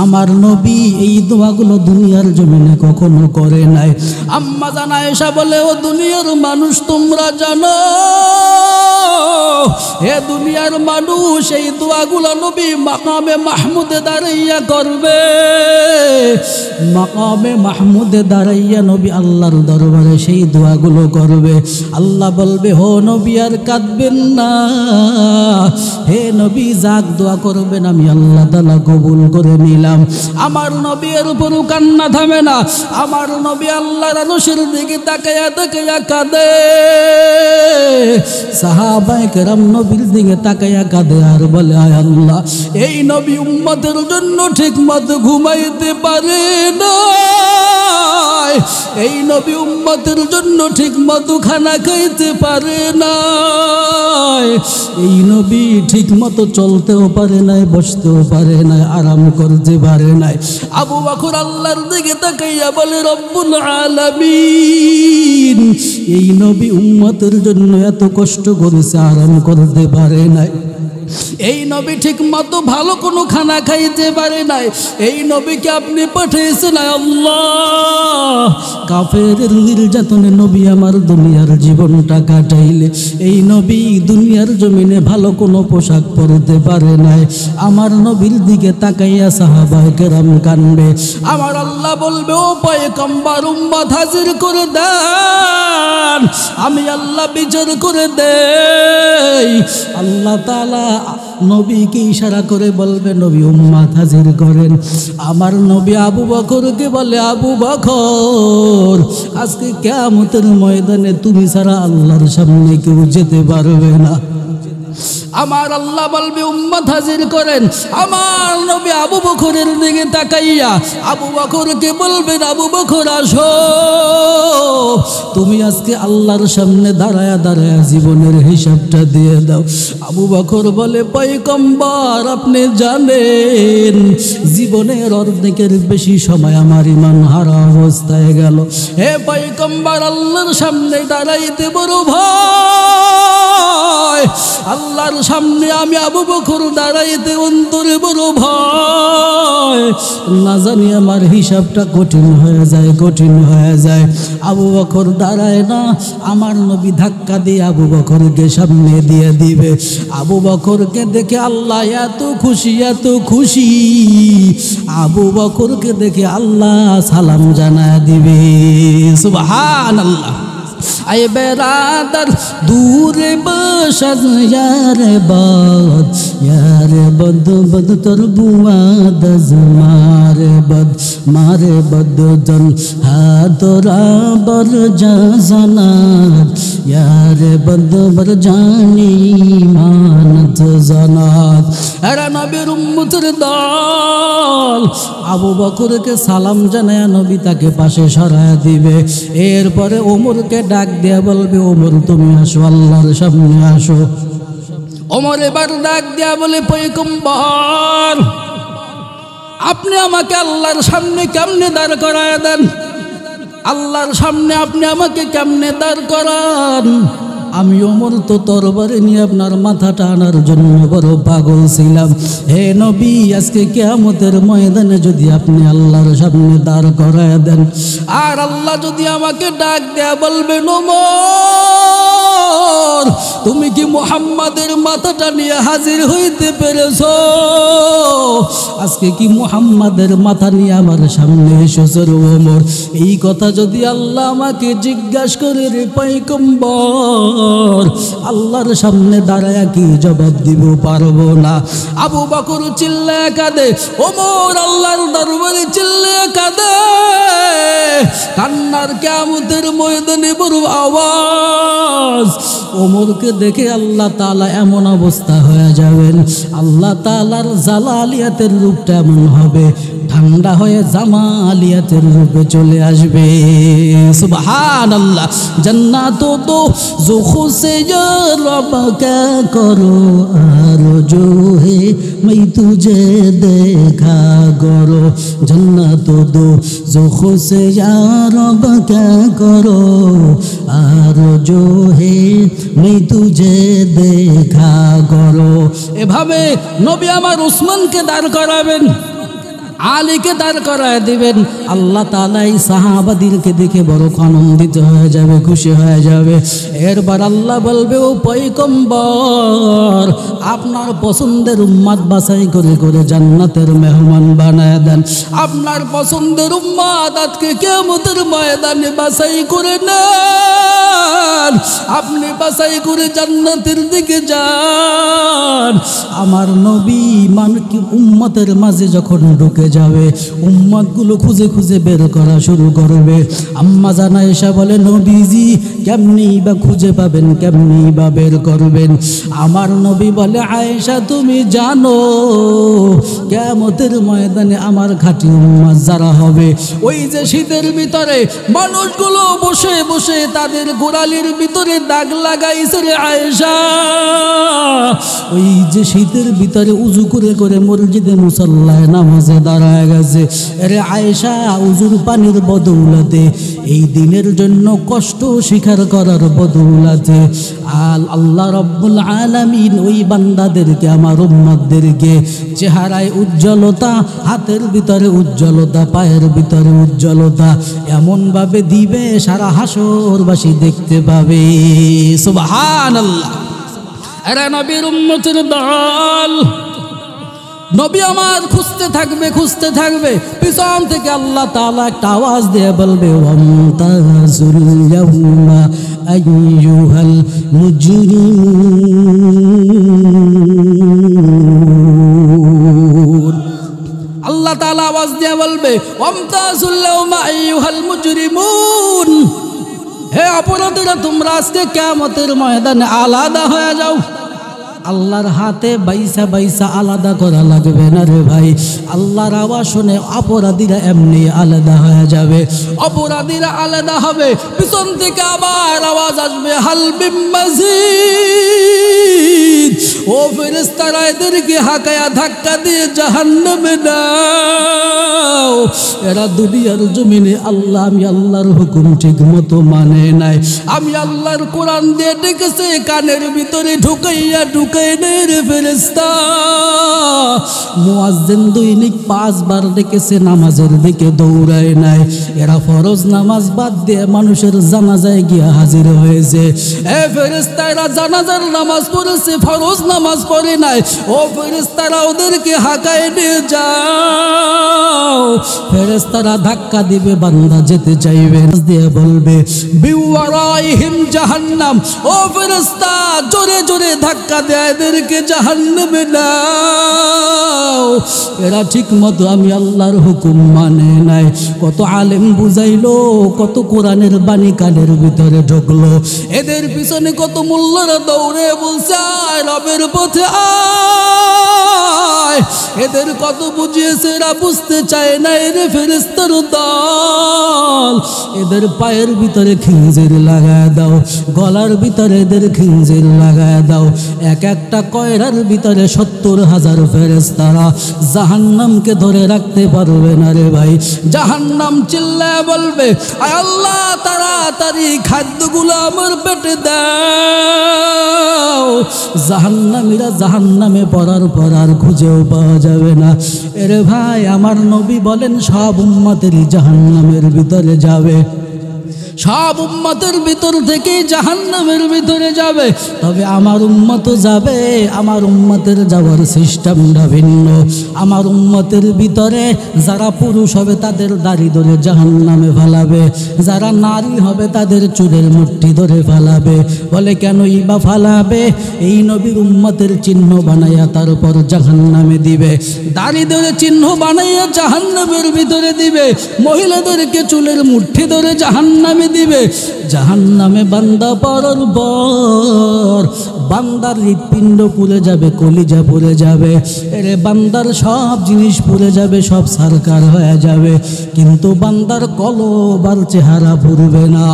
Speaker 1: আমার নবী এই দোয়াগুলো দুনিয়ার জমিনে কখনো করে নাই। আম্মা জান আয়েশা বলে, ও দুনিয়ার মানুষ তোমরা জানো, হে দুনিয়ার মানুষ এই দোয়াগুলো নবী মাকামে মাহমুদে দাঁড়াইয়া করবে। মাকামে মাহমুদে দাঁড়াইয়া নবী আল্লাহর দরবারে সেই দোয়াগুলো করবে। আল্লাহ বলবে, হো নবী আর কাঁদবেন না। হে নবী যাক দোয়া করবেন আমি আল্লাহ তাআলা কবুল করে নিলাম। আমার নবী এর উপরও কান্না থামে না। আমার নবী আল্লাহর আরশের দিকে তাকায়া তাকায়া কাঁদে। সাহাবায়ে কেরাম নবীর দিকে তাকায়া কাঁদে আর বলে, আয় আল্লাহ এই নবী উম্মতের জন্য ঠিকমতো ঘুমাইতে পারে না, এই নবী উম্মতের জন্য ঠিকমতো খানা খাইতে পারে না, এই নবী ঠিকমতো চলতেও পারে নাই, বসতেও পারে নাই, আরাম করতে পারে নাই। আবু বকর আল্লাহর দিকে তাকাইয়া বলে, রব্বুল আলামিন এই নবী উম্মতের জন্য এত কষ্ট করেছে, আরাম করতে পারে নাই। এই নবী ঠিক মতো ভালো কোনো খানা খাইতে পারে নাই। এই নবীকে আপনি পাঠিয়েছেন আল্লাহ। কাফেরের নির্যাতনে নবী আমার দুনিয়ার জীবনটা কাটাইলে, এই নবী দুনিয়ার জমিনে ভালো কোনো পোশাক পরতে পারে নাই। আমার নবীর দিকে তাকাইয়া সাহাবায়ে কেরাম কানবে। আমার আল্লাহ বলবে, ও পয়গম্বর উম্মত হাজির করে দেন, আমি আল্লাহ বিচার করে দেই। আল্লাহ তাআলা নবীকে ইশারা করে বলবে, নবী উম্মত হাজির করেন। আমার নবী আবু বকরকে বলে, আবু বকর আজকে কিয়ামতের ময়দানে তুমি ছাড়া আল্লাহর সামনে কেউ যেতে পারবে না। আমার আল্লাহ বলবে, উম্মত হাজির করেন। আমার নবী আবু বকরের দিকে তাকাইয়া আবু বকরকে বলবেন, আবু বকর আসো, তুমি আজকে আল্লাহর সামনে দাঁড়ায়া দাঁড়ায়া জীবনের হিসাবটা দিয়ে দাও। আবু বকর বলে, পয়গম্বর আপনি জানেন জীবনের অর্ধেকের বেশি সময় আমার ঈমান হারা অবস্থায় গেল। হে পয়গম্বর আল্লাহর সামনে দাঁড়াইতে বড় ভয়, আল্লাহর সামনে আমি আবু বকর দাঁড়াইতে অন্তরে বড় ভয়, না জানি আমার হিসাবটা কঠিন হয়ে যায়, কঠিন হয়ে যায়। আবু বকর দাঁড়ায় না, আমার নবী ধাক্কা দিয়ে আবু বকরকে সামনে দিয়ে দিবে। আবু বকরকে দেখে আল্লাহ এত খুশি, এত খুশি, আবু বকরকে দেখে আল্লাহ সালাম জানায় দিবে। সুবহানাল্লাহ। আই বেরাদার দূরে বসাজ ইয়ারে বদ বদ তোর বুয়াদ মারে বদ জন হাতরা বর জানাত ইয়ারে বদ বর জানি মানত জানাত। এরা নবীর উম্মতের দল। আবু বকরকে সালাম জানায় নবী তাকে পাশে সরায় দিবে। এরপরে ওমরকে ডাক দিয়ে বলবে, ওমর তুমি আসো, আল্লাহর সামনে আসো। ওমর এবার ডাক দিয়া বলে, পয়গম্বর আপনি আমাকে আল্লাহর সামনে কেমনে দাঁড় করায় দেন? আল্লাহর সামনে আপনি আমাকে কেমনে দাঁড় করান? আমি ওমর তো তরবারি নিয়ে আপনার মাথাটা আনার জন্য বড় পাগল ছিলাম। হে নবী, আজকে কিয়ামতের ময়দানে যদি আপনি আল্লাহর সামনে দাঁড় করায় দেন, আর আল্লাহ যদি আমাকে ডাক দেয়া বলবেন, ওমর তুমি কি মুহাম্মাদের মাথাটা নিয়ে হাজির হইতে পেরেছো? আজকে কি মুহাম্মাদের মাথা নিয়ে আমার সামনে এসেছো ওমর? এই কথা যদি আল্লাহ আমাকে জিজ্ঞাসা করে, রে পয়গম্বর আল্লাহর সামনে দাঁড়ায়া কি জবাব দিব? পারবো না। আবু বকর চিল্লায়া কাঁদে, ওমর আল্লাহর দরবারে চিল্লায়া কাঁদে। কান্নার কিয়ামতের ময়দানে বড় আওয়াজ। ওমরকে দেখে আল্লাহ তাআলা এমন অবস্থা হয়ে যাবেন, আল্লাহ তাআলার জালালিয়াতের রূপটা এমন হবে, ঠান্ডা হয়ে জামালিয়াতের রূপে চলে আসবে। সুবহানাল্লাহ। জান্নাত তো যুখু সে রব কা করো আর जो है मैं तुझे देखा करो। जन्नत दो ज़ुख़ से या रब क्या करो আর जो है मैं तुझे देखा करो। এভাবে নবী আমার উসমানকে দাঁড় করাবেন, আলীকে দাঁড় করায় দিবেন। আল্লাহ তাআলা এই সাহাবাদেরকে দেখে বড় আনন্দিত হয়ে যাবে, খুশি হয়ে যাবে। এরপর আল্লাহ বলবে, ও পয়গম্বর আপনার পছন্দের উম্মত বাছাই করে করে জান্নাতের মেহমান বানায় দেন। আপনার পছন্দের উম্মত আজকে কিয়ামতের ময়দানে বাছাই করে নেন, আপনি বাছাই করে জান্নাতের দিকে যান। আমার নবী কি উম্মতের মাঝে যখন ঢুকে যাবে, উম্মতগুলো খুঁজে খুঁজে বের করা শুরু করবে। আম্মা জান আয়েশা বলে, নবীজি কেমনি বা খুঁজে পাবেন, কেমনি বা বের করবেন? আমার নবী বলে, আয়েশা তুমি জানো কিয়ামতের ময়দানে আমার খাঁটি উম্মত যারা হবে, ওই যে শীতের ভিতরে মানুষগুলো বসে বসে তাদের গোড়ালির ভিতরে দাগ লাগাইছে রে আয়েশা, ওই যে শীতের ভিতরে উজু করে করে মসজিদে মুসাল্লায় নামাজে দাঁড়ায় গেছে, আরে আয়েশা উজুর পানির বদৌলতে এই দিনের জন্য কষ্ট স্বীকার করার বদৌলতে আল্লাহ রব্বুল আলামিন ওই বান্দাদেরকে, আমার উম্মতদেরকে চেহারায় উজ্জ্বলতা, হাতের ভিতরে উজ্জ্বলতা, পায়ের ভিতরে উজ্জ্বলতা এমনভাবে দিবে সারা হাসরবাসী দেখতে পাবে। সুবহানাল্লাহ। আরে নবীর উম্মতের দল, নবী আমার খুঁজতে থাকবে, খুঁজতে থাকবে। পিছন থেকে আল্লাহ তাআলা একটা আওয়াজ দিয়ে বলবে, ওয়ামতাজুল ইয়াউমা আইয়ুহাল মুজরিমুন। আল্লাহ তাআলা আওয়াজ দিয়ে বলবে, ওয়ামতাজুল ইয়াউমা আইয়ুহাল মুজরিমুন, হে অপরাধীরা তোমরা আজকে কিয়ামতের ময়দানে আলাদা হয়ে যাও। আল্লাহর হাতে বাইসা বাইসা আলাদা করা লাগবে না রে ভাই। আল্লাহর আওয়াজ শুনে অপরাধীরা এমনি আলাদা হয়ে যাবে, অপরাধীরা আলাদা হবে। পিছন থেকে আবার আওয়াজ আসবে, হাল বিম মাজিদ, ও ফেরেশতারা এদেরকে হাঁকায়া ধাক্কা দিয়ে জাহান্নামে দাও। এরা দুনিয়ার জমিনে আল্লাহ, আমি আল্লাহর হুকুম ঠিক মতো মানে নাই, আমি আল্লাহর কোরআন দিয়ে ডেকেছে কানের ভিতরে ঢুকাইয়া ঢুকাইয়া তাকায় নেই রে ফেরেশতা। মুয়াজ্জিন দৈনিক 5 বার ডেকেছে, নামাজের দিকে দৌড়ায় নাই। এরা ফরজ নামাজ বাদ দিয়ে মানুষের জানাজায় গিয়ে হাজির হয়েছে। এ ফেরেশতা, এরা জানাজার নামাজ পড়েছে, ফরজ নামাজ পড়ে নাই। ও ফেরেশতারা ওদেরকে হাঁকায় নিয়ে যাও। ফেরেশতারা ধাক্কা দিবে, বান্দা যেতে চাইবে, দিয়ে বলবে বিওয়ারাইহিম জাহান্নাম। ও ফেরেশতা, জোরে জোরে ধাক্কা দেয়, এদেরকে জাহান্নামে নাও। এরা ঠিক মতো আমি আল্লাহর হুকুম মানে নাই। কত আলেম বুঝাইলো, কত কোরআনের বাণী কানের ভিতরে ঢুকলো, এদের পিছনে কত মোল্লারা দৌড়ে বলছে আয় রবের পথে আয়। এদের কত বুঝিয়েছে, এরা বুঝতে চায় না। এর ফেরেশতার দল, এদের পায়ের ভিতরে খিঞ্জির লাগায় দাও, গলার ভিতরে এদের খিঞ্জির লাগায় দাও। এক একটা কয়রার ভিতরে 70,000 ফেরেশতারা জাহান্নামকে ধরে রাখতে পারবে না রে ভাই। জাহান্নাম চিল্লায় বলবে আয় আল্লাহ, তাড়াতাড়ি খাদ্যগুলো আমার পেটে দাও। জাহান্নামীরা জাহান্নামে পড়ার পর আর খুঁজেও পাওয়া যাবে না। এরে ভাই, আমার নবী বলেন সব উম্মতেরই জাহান্নামের ভিতরে যাবে, সব উম্মতের ভিতর থেকে জাহান্নামের ভিতরে যাবে। তবে আমার উম্মত যাবে, আমার উম্মতের যাওয়ার সিস্টেমটা ভিন্ন। আমার উম্মতের ভিতরে যারা পুরুষ হবে তাদের দাড়ি ধরে জাহান্নামে ফেলাবে, যারা নারী হবে তাদের চুলের মুঠি ধরে ফেলাবে। বলে কেন ইবা ফেলাবে? এই নবীর উম্মতের চিহ্ন বানাইয়া তারপর জাহান্নামে দিবে। দাড়ি ধরে চিহ্ন বানাইয়া জাহান্নামের ভিতরে দিবে। মহিলাদেরকে চুলের মুঠি ধরে জাহান্নামে দিবে। জাহান্নামে বান্দা পড়ার পর বান্দার হৃৎপিণ্ড পুড়ে যাবে, কলিজা পুড়ে যাবে, এরে বান্দার সব জিনিস পুড়ে যাবে, সব সারকার হয়ে যাবে, কিন্তু বান্দার কলব আর চেহারা পুড়বে না।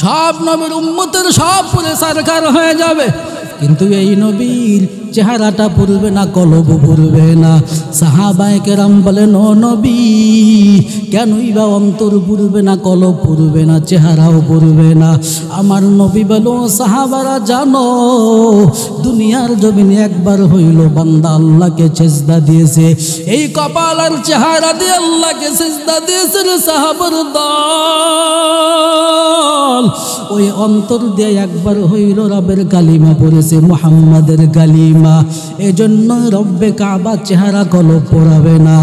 Speaker 1: সব নবীর উম্মতের সব পুড়ে সারকার হয়ে যাবে, কিন্তু এই নবীর চেহারাটা পুড়বে না, কলব পুড়বে না। সাহাবায়ে কেরাম বলেন ও নবী, কেনই বা অন্তর পুড়বে না, কলব পুড়বে না, চেহারাও পুড়বে না? আমার নবী বলো সাহাবারা জানো, দুনিয়ার জমিনে একবার হইল বান্দা আল্লাহকে সেজদা দিয়েছে, এই কপাল আর চেহারা দিয়ে আল্লাহকে সেজদা দিয়েছে রে সাহাবার দল। ওই অন্তর দিয়ে একবার হইল রবের কালিমা পড়েছে, মুহাম্মাদের কালিমা। এজন্য রব্বে কাবা চেহারা কলব পড়াবে না।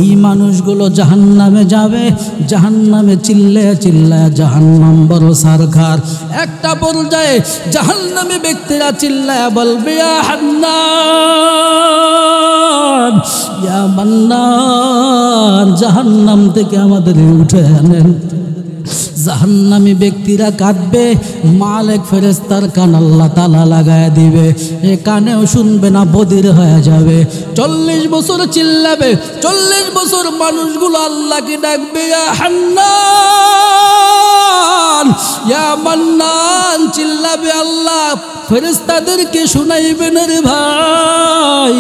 Speaker 1: এই মানুষগুলো জাহান্নামে যাবে, জাহান্নামে চিল্লায় চিল্লায় জাহান্নাম বড় সারখার। একটা পর্যায়ে জাহান্নামী ব্যক্তিরা চিল্লায় বলবে ইয়া হান্নান, ইয়া মান্নান, জাহান্নাম থেকে আমাদের উঠে আনেন। জাহান্নামী ব্যক্তিরা কাঁদবে, মালিক ফেরেশতার কান আল্লাহ তাআলা লাগায় দিবে, এ কানেও শুনবে না, বধির হয়ে যাবে। 40 বছর চিল্লাবে, 40 বছর মানুষগুলো আল্লাহকে ডাকবে ইয়া হান্নান, ইয়া মান্নান, চিল্লাবে আল্লাহ। ফেরেশতাদেরকে শুনাইবেন রে ভাই,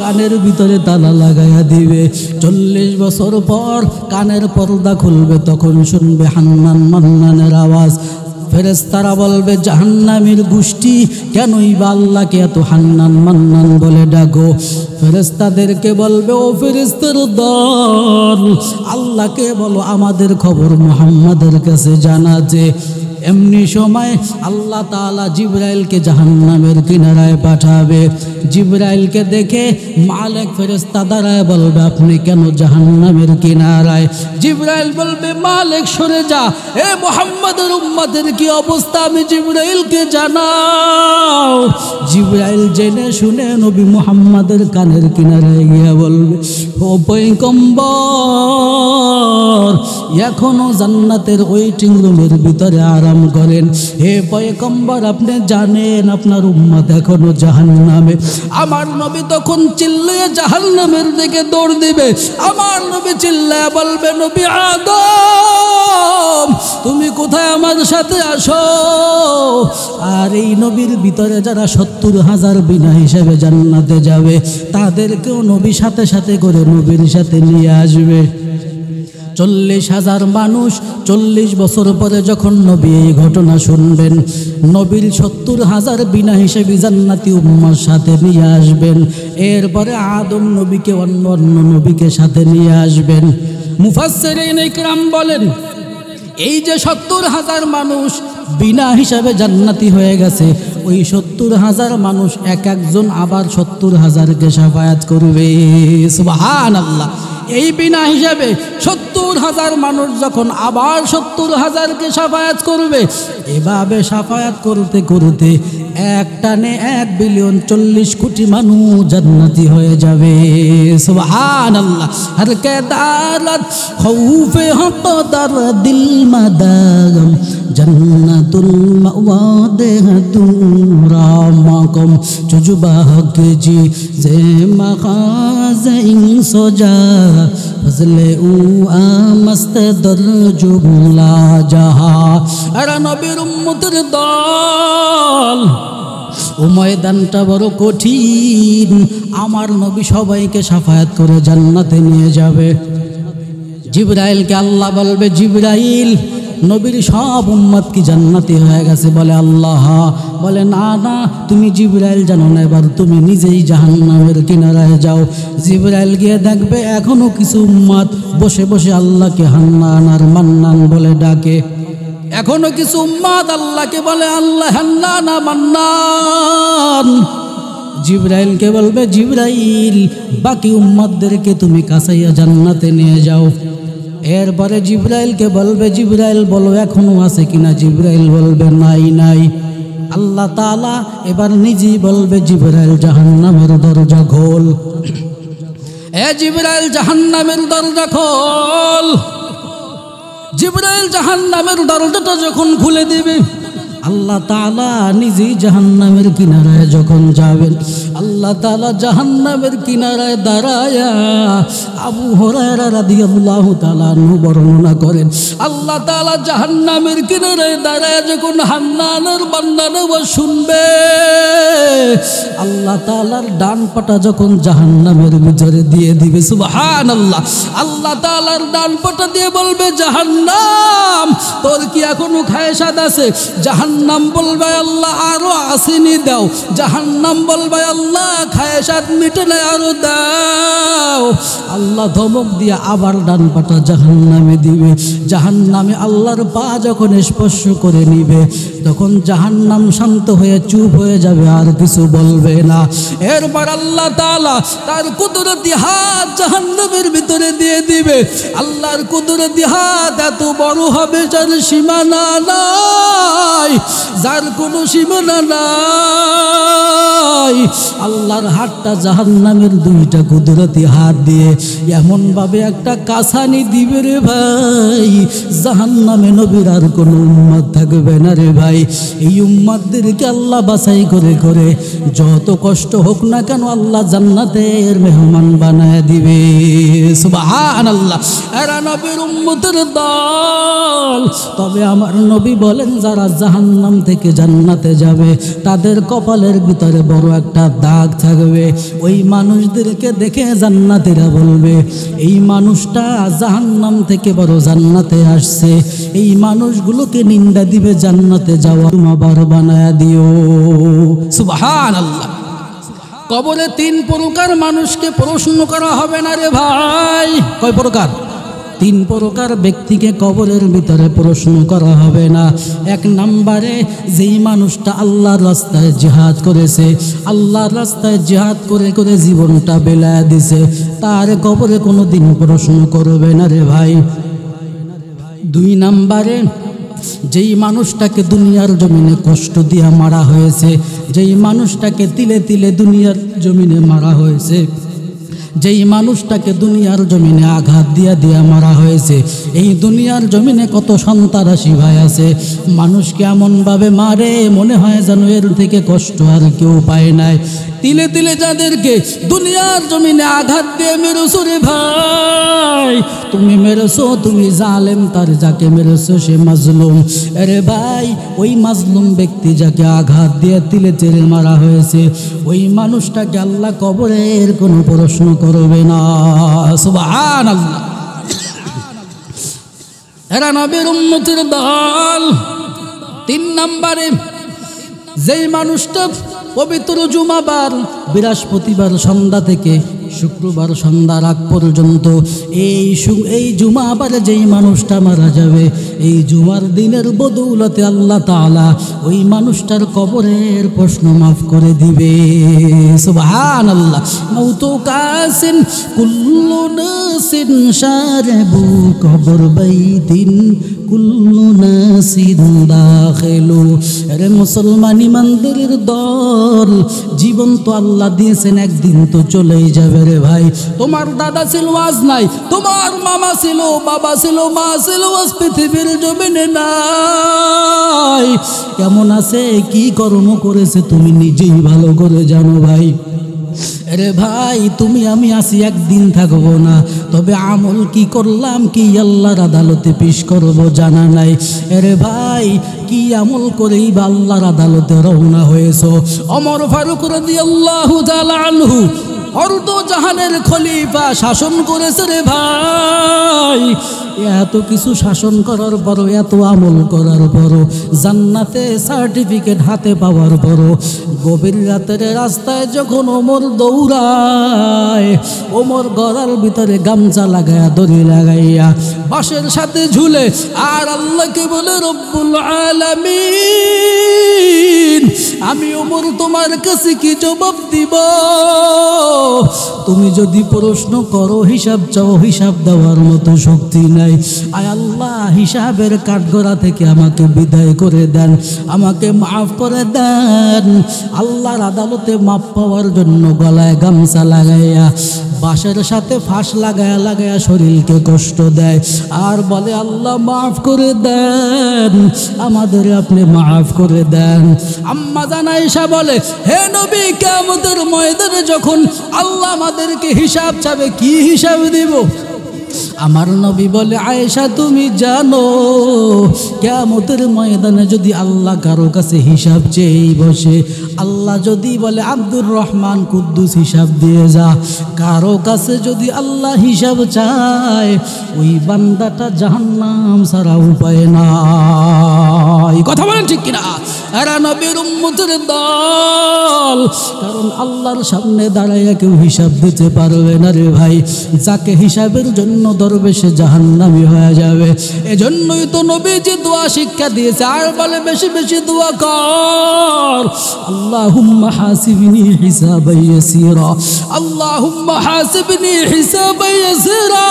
Speaker 1: কানের ভিতরে তালা লাগাইয়া দিবে। 40 বছর পর কানের পর্দা খুলবে, তখন শুনবে হান্নান মান্নানের আওয়াজ। ফেরেশতারা বলবে জাহান্নামীর গোষ্ঠী, কেনই বা আল্লাহকে এত হান্নান মান্নান বলে ডাকো? ফেরেশতাদেরকে বলবে ও ফেরেশতার দল, আল্লাহকে বলো আমাদের খবর মুহাম্মাদের কাছে জানাতে। এমনি সময় আল্লাহ তাআলা জিবরাইলকে জাহান্নামের কিনারায় পাঠাবে। জিবরাইলকে দেখে মালিক ফেরেশতা দাঁড়ায় বলবে আপনি কেন জাহান্নামের কিনারায়? জিবরাইল বলবে মালিক সরে যা, এ মুহাম্মাদের উম্মতের কি অবস্থা আমি জিবরাইলকে জানাও। জিবরাইল জেনে শুনে নবী মুহাম্মাদের কানের কিনারায় গিয়ে বলবে ও পয়গম্বর, এখনো জান্নাতের ওয়েটিং রুমের ভিতরে আরাম করেন। হে পয়গম্বর, আপনি জানেন আপনার উম্মত এখনো জাহান্নামে। আমার নবী তখন চিল্লিয়ে জাহান্নামের দিকে দৌড় দিবে। আমার নবী চিল্লায় বলবে নবী আদম, তুমি কোথায়, আমার সাথে আসো। আর এই নবীর ভিতরে যারা 70,000 বিনা হিসাবে জান্নাতে যাবে, তাদেরকেও নবী সাথে সাথে করে নবীর সাথে নিয়ে আসবে। 40,000 মানুষ 40 বছর পরে যখন নবী এই ঘটনা শুনবেন, নবীর 70,000 বিনা হিসেবে জান্নাতি উম্মার সাথে নিয়ে আসবেন। এরপরে আদম নবীকে অন্য নবীকে সাথে নিয়ে আসবেন। মুফাসসিরিন ইকরাম বলেন, এই যে 70,000 মানুষ বিনা হিসাবে জান্নাতি হয়ে গেছে, ওই 70,000 মানুষ এক একজন আবার 70,000কে শাফায়াত করবে। সুবহানাল্লাহ। এই বিনা হিসাবে 70,000 মানুষ যখন আবার 70,000কে শাফায়াত করবে, এভাবে শাফায়াত করতে করতে এক টানে 1 বিলিয়ন 40 কোটি মানুষ জান্নাতি হয়ে যাবে। সুবহানাল্লাহ। হর কে দালাত খৌফে হকদার দিল মাদাম জন্নাতুল মাওয়া দেহতুরা মাকম চুজবাহ কে জি জে মাখাজে ইনসোজা ফজলে উ আমস্ত দরজুলা জাহা। আর নবীর উম্মতের দল, ও ময়দানটা বড় কঠিন। আমার নবী সবাইকে শাফায়াত করে জান্নাতে নিয়ে যাবে। জিবরাইলকে আল্লাহ বলবে, জিবরাইল নবীর সব উম্মত কি জান্নাতি হয়ে গেছে? বলে আল্লাহ। বলে না না, তুমি জিবরাইল জানো না, এবার তুমি নিজেই জাহান্নামের কিনারায় যাও। জিবরাইল গিয়ে দেখবে এখনো কিছু উম্মত বসে বসে আল্লাহকে হান্নান আর মান্নান বলে ডাকে। এখনো কিছু উম্মত আল্লাহকে বলে আল্লাহ হান্নান মান্নান। জিবরাইলকে বলবে, জিবরাইল বাকি উম্মতদেরকে তুমি কাছাইয়া জান্নাতে নিয়ে যাও। এরপরে জিবরাইলকে বলবে, জিবরাইল বলো এখনো আছে কিনা? জিবরাইল বলবে নাই নাই। আল্লাহ তাআলা এবার নিজেই বলবে, জিবরাইল জাহান্নামের দরজা খোল। এ জিবরাইল জাহান্নামের দরজা খোল। জিবরাইল জাহান্নামের দরজাটা যখন খুলে দিবে, আল্লাহ তাআলা নিজেই জাহান্নামের কিনারায় যখন যাবেন, আল্লাহ তাআলা জাহান্নামের কিনারায় দাঁড়ায়া আবু হুরায়রা রাদিয়াল্লাহু তাআলা আনহু বর্ণনা করেন, আল্লাহ তাআলা জাহান্নামের কিনারায় দাঁড়ায়া যখন হান্নানের বান্দার আওয়াজ শুনবে, আল্লাহ তাআলার ডান পাটা যখন জাহান্নামের ভিতরে দিয়ে দিবে। সুবহানাল্লাহ। আল্লাহ তাআলার ডান পাটা দিয়ে বলবে, জাহান্নাম তোর কি এখনো খায়সাত আছে? জাহান্নাম বলবে, আল্লাহ আরো আসেনি দাও। জাহান্নাম বলবে, আল্লাহ খায়সাত মিটে নাই, আরো দাও। আল্লাহ ধমক দিয়ে আবার ডান পাটা জাহান্নামে দিবে। জাহান্নামে আল্লাহর পা যখন স্পর্শ করে নিবে, তখন জাহান্নাম শান্ত হয়ে চুপ হয়ে যাবে, আর কিছু বলবে না। এরপর আল্লাহ তাআলা তার কুদরতি হাত জাহান্নামের ভিতরে দিয়ে দিবে। আল্লাহর কুদরতি হাত এত বড় হবে যার সীমানা নাই, যার কোনো সীমানা নাই। আল্লাহর হাতটা জাহান্নামের দুইটা কুদরতি হাত দিয়ে এমন ভাবে একটা কাছানি দিবে রে ভাই, জাহান্নামে নবীর আর কোনো উম্মত থাকবে না রে ভাই। এই উম্মতদেরকে আল্লাহ বাছাই করে করে যত কষ্ট হোক না কেন আল্লাহ জান্নাতের মেহমান বানায় দিবে। সুবহানাল্লাহ। এরা নবীর উম্মতের দল। তবে আমার নবী বলেন, যারা জাহান্নাম থেকে জান্নাতে যাবে তাদের কপালের ভিতরে বড় একটা দাগ থাকবে। ওই মানুষদেরকে দেখে জান্নাতীরা বলবে, এই মানুষটা জাহান্নাম থেকে বড় জান্নাতে আসছে। এই মানুষগুলোকে নিন্দা দিবে, জান্নাতে যাওয়া তোমার বানায়া দিও। সুবহানাল্লাহ। কবরে 3 প্রকার মানুষকে প্রশ্ন করা হবে না রে ভাই। কয় প্রকার? 3 প্রকার ব্যক্তিকে কবরের ভিতরে প্রশ্ন করা হবে না। 1 নম্বরে যেই মানুষটা আল্লাহর রাস্তায় জিহাদ করেছে, আল্লাহর রাস্তায় জিহাদ করে করে জীবনটা বেলায় দিছে, তার কবরে কোনো দিন প্রশ্ন করবে না রে ভাই। 2 নম্বরে যেই মানুষটাকে দুনিয়ার জমিনে কষ্ট দিয়া মারা হয়েছে, যেই মানুষটাকে তিলে তিলে দুনিয়ার জমিনে মারা হয়েছে, যেই মানুষটাকে দুনিয়ার জমিনে আঘাত দিয়া দিয়া মারা হয়েছে। এই দুনিয়ার জমিনে কত সন্ত্রাসী ভাই আছে, মানুষকে এমনভাবে মারে মনে হয় যেন এর থেকে কষ্ট আর কেউ পায় নাই। তিলে তিলে যাদেরকে দুনিয়ার জমিনে আঘাত দিয়ে মেরেছো রে ভাই, তুমি মেরেছো, তুমি জালেম, তার যাকে মেরেছো সে মাজলুম। আরে ভাই, ওই মাজলুম ব্যক্তি যাকে আঘাত দিয়ে তিলে তিলে মারা হয়েছে, ওই মানুষটাকে আল্লাহ কবরের কোনো প্রশ্ন করবে না। সুবহানাল্লাহ। এরা নবীর উম্মতের দল। 3 নম্বরে, যেই মানুষটা পবিত্র জুমাবার বৃহস্পতিবার সন্ধ্যা থেকে শুক্রবার সন্ধ্যার আগ পর্যন্ত এই জুমাবারে যেই মানুষটা মারা যাবে, এই জুমার দিনের বদৌলতে আল্লাহ তাআলা ওই মানুষটার কবরের প্রশ্ন মাফ করে দিবে। সুবহানাল্লাহ। মাউতু কাসিন কুল্লু নাসিন শারবু কবর বাইতিন কুল্লু নাসিন দাখিলু। আরে মুসলমান ইমানদারের দল, জীবন তো আল্লাহ দিয়েছেন, একদিন তো চলেই যাবে রে ভাই। তোমার দাদা ছিল, আজ নাই। তোমার মামা ছিল, বাবা ছিল, মা ছিল, আজ পৃথিবীর জমিনে নাই। কেমন আছে, কি কর্ম করেছে তুমি নিজেই ভালো করে জানো ভাই। আরে ভাই, তুমি আমি আসি, একদিন থাকবো না, তবে আমল কি করলাম, কি আল্লাহর আদালতে পেশ করবো জানা নাই। আরে ভাই, কি আমল করেই বা আল্লাহর আদালতে রওনা হয়েছো। ওমর ফারুক রাদিয়াল্লাহু তাআলা আনহু অর্ধ জাহানের খলিফা শাসন করেছে রে ভাই। এত কিছু শাসন করার পরও, এত আমল করার পরও, জান্নাতে সার্টিফিকেট হাতে পাওয়ার পরও, গভীর রাতের রাস্তায় যখন ওমর দৌড়ায়, ওমর গলার ভিতরে গামছা লাগাইয়া, দড়ি লাগাইয়া, বাঁশের সাথে ঝুলে, আর আল্লাহকে বলে, রব্বুল আলামিন, আমি ওমর তোমার কাছে কি জবাব দিব? তুমি যদি প্রশ্ন করো, হিসাব চাও, হিসাব দেওয়ার মতো শক্তি নাই। আয় আল্লাহ, হিসাবের কাঠগড়া থেকে আমাকে বিদায় করে দেন, আমাকে মাফ করে দেন। আল্লাহর আদালতে মাপ পাওয়ার জন্য গলায় গামছা লাগাইয়া, বাঁশের সাথে ফাঁস লাগায়া লাগায়া শরীরকে কষ্ট দেয়, আর বলে, আল্লাহ মাফ করে দেন, আমাদের আপনি মাফ করে দেন। আম্মা জান আয়েশা বলে, হে নবী, কিয়ামতের ময়দানে যখন আল্লাহ আমাদেরকে হিসাব চাবে, কি হিসাব দিব? আমার নবী বলে, আয়েশা তুমি জানো, কিয়ামতের ময়দানে যদি আল্লাহ কারো কাছে হিসাব চেয়ে বসে, আল্লাহ যদি বলে, আব্দুর রহমান কুদ্দুস হিসাব দিয়ে যা, কারো কাছে যদি আল্লাহ হিসাব চায়, ওই বান্দাটা জাহান্নাম ছাড়া উপায় নাই। কথা বলেন ঠিক কিনা? এরা নবীর উম্মতের দল। কারণ আল্লাহর সামনে দাঁড়াইয়া কেউ হিসাব দিতে পারবে না রে ভাই। যাকে হিসাবের জন্য ধরবে সে জাহান্নামী হয়ে যাবে। এজন্যই তো নবীজি দোয়া শিক্ষা দিয়েছে, আর বলে বেশি বেশি দোয়া কর। আল্লাহুম্মা হাসিবনি হিসাবান ইয়াসীরা, আল্লাহুম্মা হাসিবনি হিসাবান ইয়াসীরা।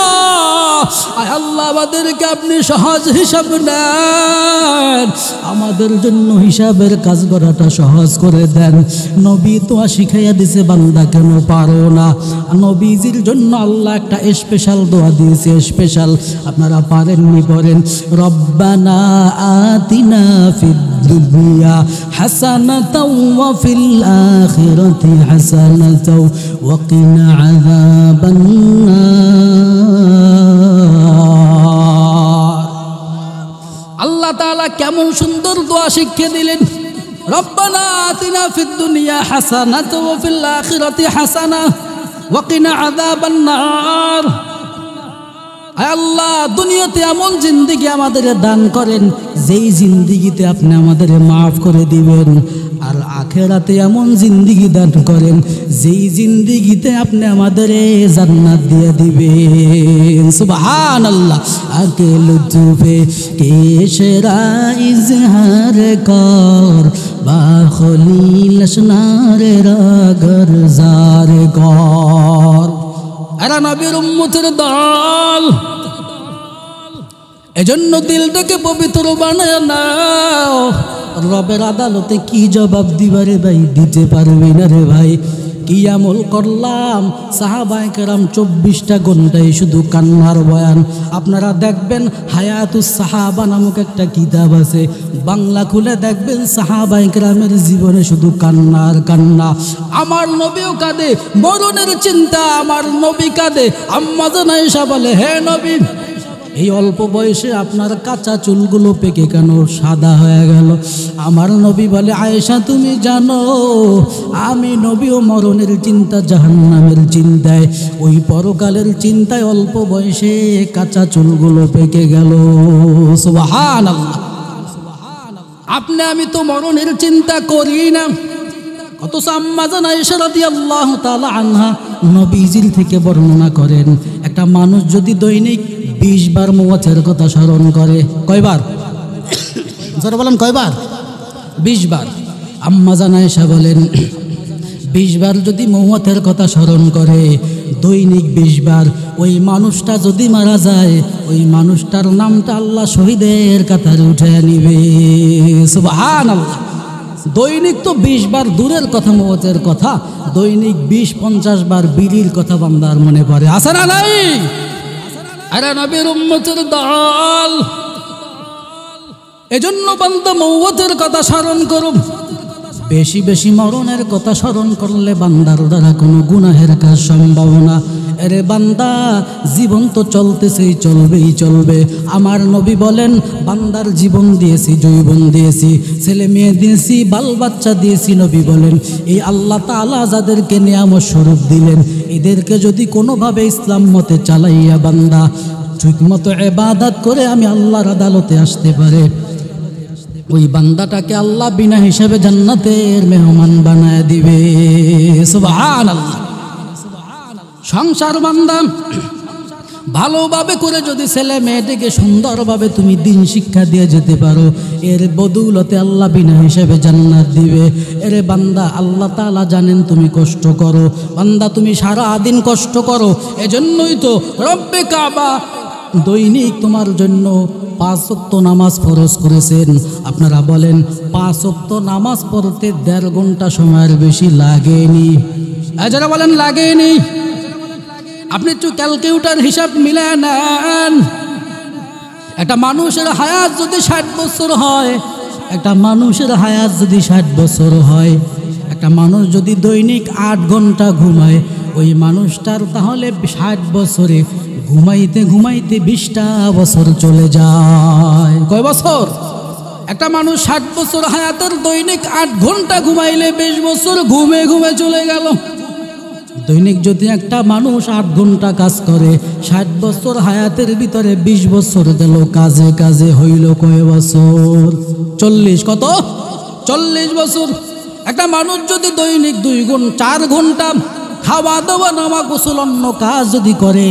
Speaker 1: আয় আল্লাহ, আমাদেরকে আপনি সহজ হিসাব নেন, আমাদের জন্য হিসাবের কাজ করাটা সহজ করে দেন। নবী তো শিখাইয়া দিছে, বান্দা কেন পারো না? নবীজির জন্য আল্লাহ একটা স্পেশাল দোয়া দিয়েছে, স্পেশাল। আপনারা পারেননি, পড়েন, রব্বানা আতিনা ফিদ দুনিয়া হাসানাতাও ওয়া ফিল আখিরাতি হাসানাতাও ওয়া কিনা আযাবান নার। আল্লাহ তাআলা কেমন সুন্দর দোয়া শিখিয়ে দিলেন, রব্বানা আতিনা ফিদ দুনিয়া হাসানাতাও ওয়া ফিল আখিরাতি হাসানা ওয়া কিনা আযাবান নার। আল্লাহ, দুনিয়াতে এমন জিন্দেগি আমাদের দান করেন যেই জিন্দেগিতে আপনি আমাদের মাফ করে দিবেন, আর আখেরাতে এমন জিন্দেগি দান করেন যেই জিন্দেগিতে আপনি আমাদের জান্নাত দিয়ে দিবেন। সুবহানাল্লাহ। আকে লুতুফে কেশরা ইজহার কর, বা খলিল আসনারে রাগর জার কর। এরা নবীর উম্মতের দল। এজন্য দিলটাকে পবিত্র বানায় নাও। রবের আদালতে কি জবাব দিবারে ভাই? দিতে পারবি না রে ভাই। কি আমল করলাম? সাহাবায়ে কেরাম 24টা ঘন্টায় শুধু কান্নার বয়ান। আপনারা দেখবেন হায়াতুস সাহাবা নামক একটা কিতাব আছে, বাংলা খুলে দেখবেন সাহাবায়ে কেরামের জীবনে শুধু কান্নার কান্না। আমার নবীও কাঁদে, মরণের চিন্তা, আমার নবী কাঁদে। আম্মা জান আয়েশা বলে, হে নবী, এই অল্প বয়সে আপনার কাঁচা চুলগুলো পেকে কেন সাদা হয়ে গেল? আমার নবী বলে, আয়েশা তুমি জানো আমি নবীও মরণের চিন্তা, জাহান্নামের চিন্তায়, ওই পরকালের চিন্তায় অল্প বয়সে কাঁচা চুলগুলো পেকে গেল। সুবহানাল্লাহ। আপনি আমি তো মরণের চিন্তা করি না, অথচ আম্মা জান আয়েশা রাদিয়াল্লাহু তাআলা আনহা নবীজির থেকে বর্ণনা করেন, একটা মানুষ যদি দৈনিক 20 বার মওয়াতের কথা স্মরণ করে, কয়বার? যারা বলেন কয়বার? 20 বার। আম্মা জান আয়েশা বলেন 20 বার যদি মওয়াতের কথা স্মরণ করে, দৈনিক 20 বার, ওই মানুষটা যদি মারা যায়, ওই মানুষটার নামটা আল্লাহ শহীদের কাতারে উঠে নিবে। সুবহানাল্লাহ। দৈনিক তো 20 বার দূরের কথা, মওয়াতের কথা, দৈনিক 20-50 বার বিড়ির কথা বান্দার মনে পড়ে, আছে না নাই? আরে নবীর উম্মতের দল, এজন্য বান্দা মওয়াতের কথা স্মরণ করুন। বেশি বেশি মরণের কথা স্মরণ করলে বান্দার দ্বারা কোনো গুনাহের কাজ সম্ভব না। আরে বান্দা, জীবন তো চলতেছেই, চলবেই চলবে। আমার নবী বলেন, বান্দার জীবন দিয়েছি, যৌবন দিয়েছি, ছেলে মেয়ে দিয়েছি, বাল বাচ্চা দিয়েছি। নবী বলেন, এই আল্লাহ তাআলা যাদেরকে নিয়ামত স্বরূপ দিলেন, এদেরকে যদি কোনোভাবে ইসলাম মতে চালাইয়া বান্দা ঠিকমতো ইবাদত করে আমি আল্লাহর আদালতে আসতে পারে, ওই বান্দাটাকে আল্লাহ বিনা হিসাবে জান্নাতের মেহমান বানায় দিবে। সুবহানাল্লাহ। সংসার বান্দা ভালোভাবে করে যদি ছেলে মেয়েটিকে সুন্দরভাবে তুমি দিন শিক্ষা দিয়ে যেতে পারো, এর বদৌলতে আল্লাহ বিনা হিসাবে জান্নাত দিবে। এরে বান্দা, আল্লাহ তাআলা জানেন তুমি কষ্ট করো, বান্দা তুমি সারা দিন কষ্ট করো, এজন্যই তো রব্বে কাবা দৈনিক তোমার জন্য 5 ওয়াক্ত নামাজ ফরজ করেছেন। আপনারা বলেন 5 ওয়াক্ত নামাজ পড়তে 1.5 ঘন্টা সময়ের বেশি লাগেনি? যারা বলেন লাগেনি, আপনি একটু ক্যালকুলেটর হিসাব মিলে নেন। একটা মানুষের হায়াত যদি 60 বছর হয়, একটা মানুষের হায়াত যদি 60 বছর হয়, একটা মানুষ যদি দৈনিক 8 ঘন্টা ঘুমায়, ওই মানুষটার তাহলে 60 বছরে ঘুমাইতে ঘুমাইতে 20টা বছর চলে যায়। কয় বছর? একটা মানুষ 60 বছর হায়াতের দৈনিক 8 ঘন্টা ঘুমাইলে 20 বছর ঘুমে ঘুমে চলে গেল। দৈনিক যদি একটা মানুষ 8 ঘন্টা কাজ করে, 60 বছর হায়াতের ভিতরে 20 বছর গেল কাজে কাজে, হইল কয় বছর? 40। কত? 40 বছর। একটা মানুষ যদি দৈনিক 4 ঘন্টা খাওয়া দাওয়া, নামা গোসল, অন্য কাজ যদি করে,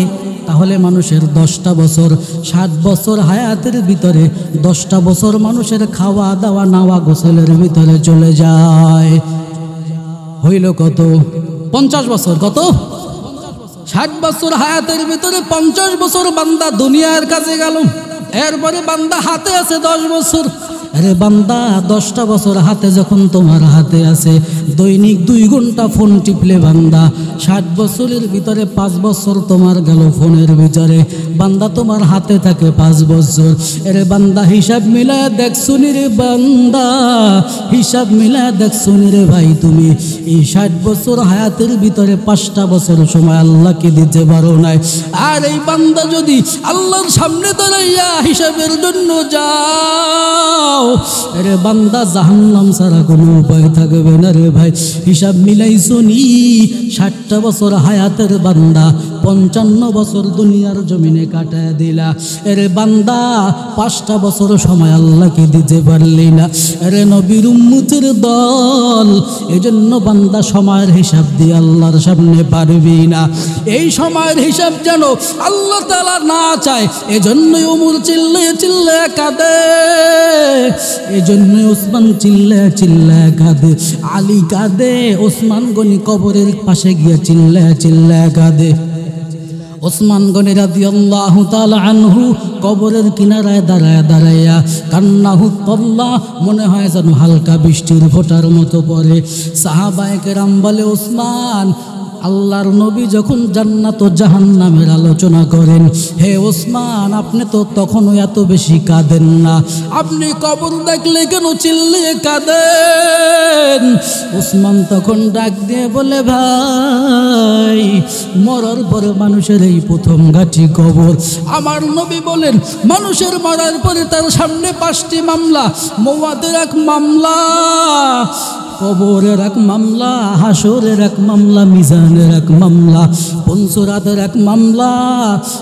Speaker 1: তাহলে মানুষের 10টা বছর, 60 বছর হায়াতের ভিতরে 10টা বছর মানুষের খাওয়া দাওয়া, নাওয়া গোসলের ভিতরে চলে যায়। হইল কত? 50 বছর। কত? 60 বছর হায়াতের ভিতরে 50 বছর বান্দা দুনিয়ার কাছে গেল। এরপরে বান্দা হাতে আছে 10 বছর। আরে বান্দা, 10টা বছর হাতে যখন তোমার হাতে আছে, দৈনিক 2 ঘন্টা ফোন টিপলে বান্দা 60 বছরের ভিতরে 5 বছর তোমার গেল ফোনের ভিতরে। বান্দা, তোমার হাতে থাকে 5 বছর। আরে বান্দা, হিসাব মিলায় দেখছুনি রে বান্দা, হিসাব মিলায় দেখছুনি রে ভাই, তুমি এই 60 বছর হায়াতের ভিতরে 5টা বছর সময় আল্লাহকে দিতে পারো নাই। আর এই বান্দা যদি আল্লাহর সামনে দাঁড়াইয়া হিসাবের জন্য যাও, আরে বান্দা, জাহান্নাম ছাড়া কোনো উপায় থাকবে না রে ভাই। হিসাব মিলাইছো নি? 60টা বছর হায়াতের বান্দা 55 বছর দুনিয়ার জমিনে কাটায় দিলা। আরে বান্দা, 5টা বছর সময় আল্লাহকে দিতে পারলি না। আরে নবীর উম্মতের দল, এজন্য বান্দা সময়ের হিসাব দিয়ে আল্লাহর সামনে পারবি না। এই সময়ের হিসাব যেন আল্লাহ তাআলা না চায়, এজন্যই ওমর চিল্লে চিল্লে কাঁদে, এজন্যই ওসমান চিল্লে চিল্লে কাঁদে, আলী কাঁদে, ওসমান গনি কবরের পাশে গিয়ে চিল্লে চিল্লে কাঁদে। ওসমান গনি রাদিয়াল্লাহু তাআলা আনহু কবরের কিনারায় দাঁড়ায় দাঁড়াইয়া কান্নাহু তাল্লাহ, মনে হয় যেন হালকা বৃষ্টির ফোঁটার মতো পড়ে। সাহাবায়ে কেরাম বলে, ওসমান, আল্লাহর নবী যখন জান্নাত ও জাহান্নামের আলোচনা করেন, হে ওসমান আপনি তো তখনও এত বেশি কাঁদেন না, আপনি কবর দেখলে কেন চিল্লিয়ে কাঁদেন? ওসমান তখন ডাক দিয়ে বলে, ভাই মরার পরে মানুষের এই প্রথম ঘাটি কবর। আমার নবী বলেন, মানুষের মরার পরে তার সামনে 5টি মামলা, মওয়াদের এক মামলা, কবরের এক মামলা, হাসরের এক মামলা, মিজানের এক মামলা, পঞ্চরাতের এক মামলা।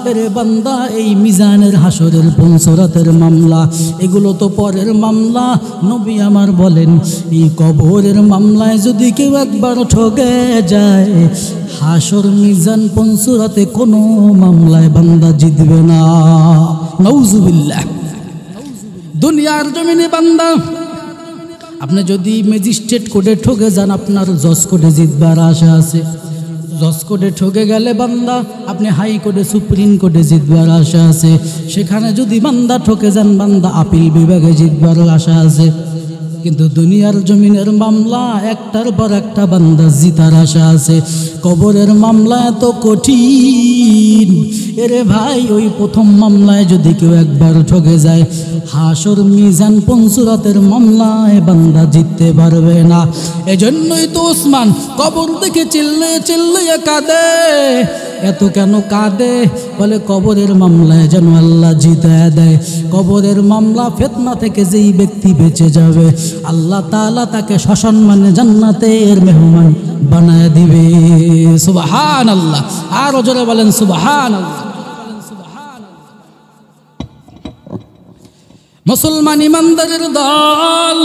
Speaker 1: এরে বান্দা, এই মিজানের, হাসরের, পঞ্চরাতের মামলা এগুলো তো পরের মামলা। নবী আমার বলেন, এই কবরের মামলায় যদি কেউ একবার ঠকে যায়, হাসর, মিজান, পঞ্চরাতে কোনো মামলায় বান্দা জিতবে না। নাউজুবিল্লাহ। দুনিয়ার জমিনে বান্দা আপনি যদি ম্যাজিস্ট্রেট কোর্টে ঠকে যান, আপনার জজ কোর্টে জিতবার আশা আছে। জজ কোর্টে ঠকে গেলে বান্দা আপনি হাইকোর্টে, সুপ্রিম কোর্টে জিতবার আশা আছে। সেখানে যদি বান্দা ঠকে যান, বান্দা আপিল বিভাগে জিতবার আশা আছে। কিন্তু দুনিয়ার জমিনের মামলা একটার পর একটা বান্দা জিতার আশা আছে। কবরের মামলা এত কঠিন, এরে ভাই ওই প্রথম মামলায় যদি কেউ একবার ঠকে যায়, হাসর, মিজান, পঞ্চরাতের মামলায় বান্দা জিততে পারবে না। এজন্যই তো ওসমান কবর দেখে চিল্লিয়ে চিল্লিয়ে কাঁদে। এত কেন কাঁদে? বলে কবরের মামলায় যেন আল্লাহ জিতায় দেয়। কবরের মামলা, ফিতনা থেকে যেই ব্যক্তি বেঁচে যাবে, আল্লাহ তাআলা তাকে সসম্মানে জান্নাতের মেহমান বানায় দিবে। সুবহানাল্লাহ। আর জোরে বলেন সুবহানাল্লাহ। মুসলমান ইমানদারের দল,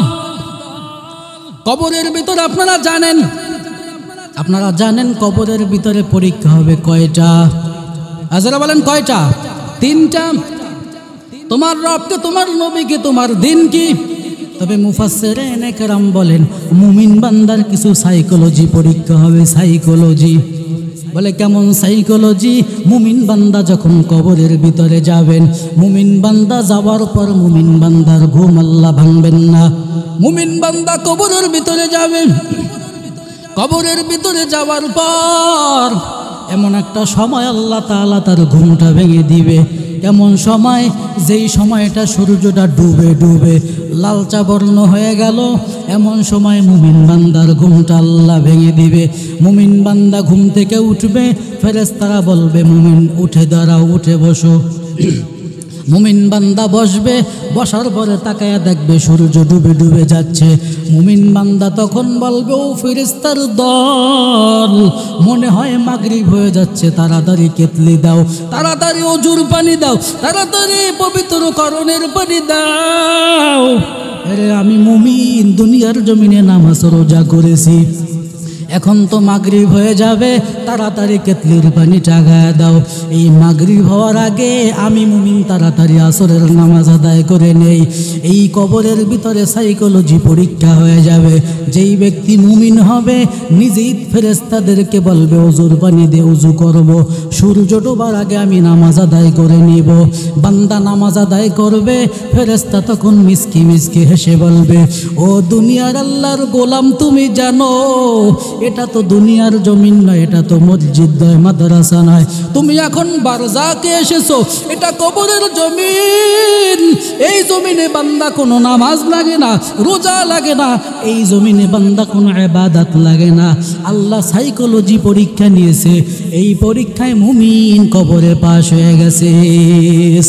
Speaker 1: কবরের ভিতরে আপনারা জানেন কবরের ভিতরে পরীক্ষা হবে কয়টা? আজরা বলেন কয়টা? 3টা। তোমার রবকে, তোমার নবীকে, তোমার দিন কি? তবে মুফাসসিরিনে কেরাম বলেন, মুমিন বান্দার কিছু সাইকোলজি পরীক্ষা হবে। সাইকোলজি বলে কেমন সাইকোলজি? মুমিন বান্দা যখন কবরের ভিতরে যাবেন, মুমিন বান্দা যাওয়ার পর মুমিন বান্দার ঘুম আল্লাহ ভাঙবেন না। মুমিন বান্দা কবরের ভিতরে যাবেন, কবরের ভিতরে যাওয়ার পর এমন একটা সময় আল্লাহ তাআলা তার ঘুমটা ভেঙে দিবে। এমন সময়, যেই সময়টা সূর্যটা ডুবে ডুবে লালচা বর্ণ হয়ে গেল, এমন সময় মুমিন বান্দার ঘুমটা আল্লাহ ভেঙে দিবে। মুমিন বান্দা ঘুম থেকে উঠবে, ফেরেশতারা বলবে, মুমিন উঠে দাঁড়াও, উঠে বসো। মুমিন বান্দা বসবে, বসার পরে তাকায়া দেখবে সূর্য ডুবে ডুবে যাচ্ছে। মুমিন বান্দা তখন বলবে, ও ফেরেশতার দল, মনে হয় মাগরিব হয়ে যাচ্ছে, তাড়াতাড়ি কেতলি দাও, তাড়াতাড়ি ওজুর পানি দাও, তাড়াতাড়ি পবিত্রকরণের পানি দাও। আরে আমি মুমিন, দুনিয়ার জমিনে নামাজ রোজা করেছি, এখন তো মাগরিব হয়ে যাবে, তাড়াতাড়ি কেতলির পানি টাগায় দাও। এই মাগরিব হওয়ার আগে আমি মুমিন তাড়াতাড়ি আসরের নামাজ আদায় করে নেই। এই কবরের ভিতরে সাইকোলজি পরীক্ষা হয়ে যাবে। যেই ব্যক্তি মুমিন হবে, নিজেই ফেরেশতাদেরকে বলবে, ওজুর পানি দিয়ে ওজু করব, সূর্য ডোবার আগে আমি নামাজ আদায় করে নিব। বান্দা নামাজ আদায় করবে, ফেরেশতা তখন মিসকি মিসকি হেসে বলবে, ও দুনিয়ার আল্লাহর গোলাম, তুমি জানো এটা তো দুনিয়ার জমিন নয়, এটা তো মসজিদ নয়, মাদ্রাসা নয়, তুমি এখন বারজাকে এসেছো, এটা কবরের জমিন। এই জমিনে বান্দা কোনো নামাজ লাগে না, রোজা লাগে না, এই জমিনে বান্দা কোনো ইবাদত লাগে না। আল্লাহ সাইকোলজি পরীক্ষা নিয়েছে, এই পরীক্ষায় মুমিন কবরে পাশ হয়ে গেছে।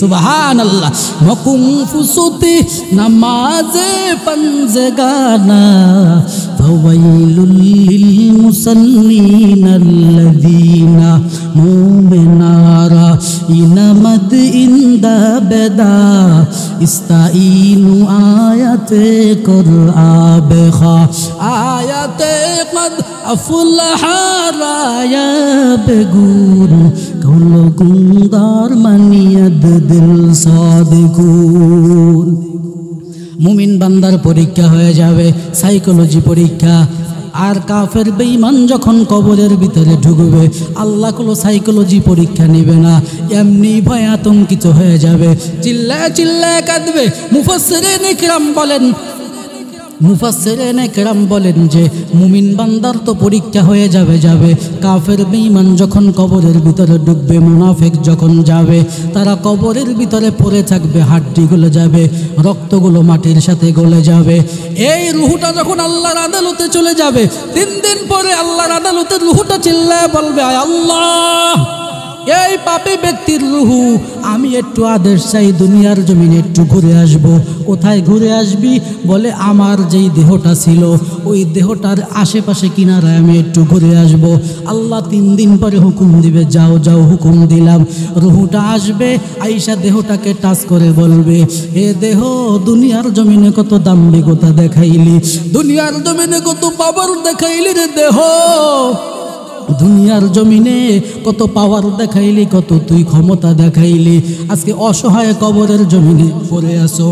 Speaker 1: সুবহানাল্লাহ। মকুম ফুসুতি নামাজে পঞ্জগানা ফাওয়াইলুল লিল মুসাল্লিনা আল্লাযীনা মুমিনারা ইনামাদ ইনদা বেদা ইস্তাইনু আয়াতে কুরআব খা আয়াতে কদ আফলাহা রায়াবগুন কৌল গুনদার মানিয়াদ দিল সাদিকুন। মুমিন বান্দার পরীক্ষা হয়ে যাবে, সাইকোলজি পরীক্ষা। আর কাফের বেঈমান যখন কবরের ভিতরে ঢুকবে, আল্লাহ কোনো সাইকোলজি পরীক্ষা নেবে না, এমনি ভয় আতঙ্কিত হয়ে যাবে, চিল্লায় চিল্লায় কাঁদবে। মুফাসসিরিনে কিরাম বলেন, মুফাসসিরিনে কেরাম বলেন যে মুমিন বান্দার তো পরীক্ষা হয়ে যাবে, কাফের বেঈমান যখন কবরের ভিতরে ডুববে, মুনাফিক যখন যাবে, তারা কবরের ভিতরে পড়ে থাকবে, হাড্ডি গলে যাবে, রক্তগুলো মাটির সাথে গলে যাবে। এই রুহটা যখন আল্লাহর আদালতে চলে যাবে, 3 দিন পরে আল্লাহর আদালতে রুহটা চিল্লায় বলবে, আয় আল্লাহ, এই পাপী ব্যক্তির রুহু, আমি একটু আদেশ চাই, দুনিয়ার জমিনে একটু ঘুরে আসব। কোথায় ঘুরে আসবি? বলে আমার যেই দেহটা ছিল ওই দেহটার আশেপাশে কিনারায় আমি একটু ঘুরে আসব। আল্লাহ 3 দিন পরে হুকুম দিবে, যাও যাও, হুকুম দিলাম। রুহুটা আসবে, আইসা দেহটাকে টাচ করে বলবে, এ দেহ, দুনিয়ার জমিনে কত দাম্ভিকতা দেখাইলি, দুনিয়ার জমিনে কত পাওয়ার দেখাইলি রে দেহ, দুনিয়ার জমিনে কত পাওয়ার দেখাইলি, কত তুই ক্ষমতা দেখাইলি, আজকে অসহায় কবরের জমিনে পড়ে আসো।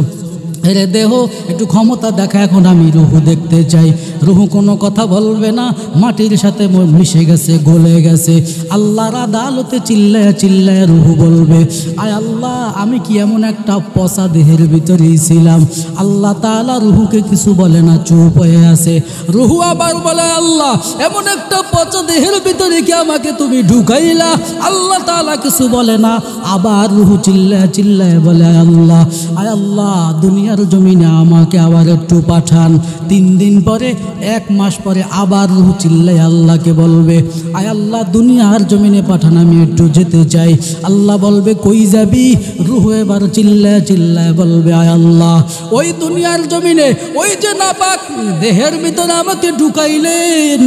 Speaker 1: রে দেহ, একটু ক্ষমতা দেখা, এখন আমি রুহু দেখতে চাই। রুহু কোনো কথা বলবে না, মাটির সাথে মিশে গেছে, গলে গেছে। আল্লাহর আদালতে চিল্লায় চিল্লায় রুহু বলবে, আয় আল্লাহ, আমি কি এমন একটা পচা দেহের ভিতরেই ছিলাম? আল্লাহ তাআলা রুহুকে কিছু বলে না, চুপ হয়ে আছে। রুহু আবার বলে, আল্লাহ, এমন একটা পচা দেহের ভিতরে কি আমাকে তুমি ঢুকাইলা? আল্লাহ তাআলা কিছু বলে না। আবার রুহু চিল্লায় চিল্লায় বলে, আয় আল্লাহ, আয় আল্লাহ, দুনিয়ার জমিনে আমাকে আবার একটু পাঠান। 3 দিন পরে, 1 মাস পরে আবার রুহু চিল্লায় আল্লাহকে বলবে, আয় আল্লাহ, দুনিয়ার জমিনে পাঠান, আমি একটু যেতে চাই। আল্লাহ বলবে, কই যাবি? রুহু এবার চিল্লায় চিল্লায় বলবে, আয় আল্লাহ, ওই দুনিয়ার জমিনে ওই যে নাপাক দেহের ভিতরে আমাকে ঢুকাইলেন,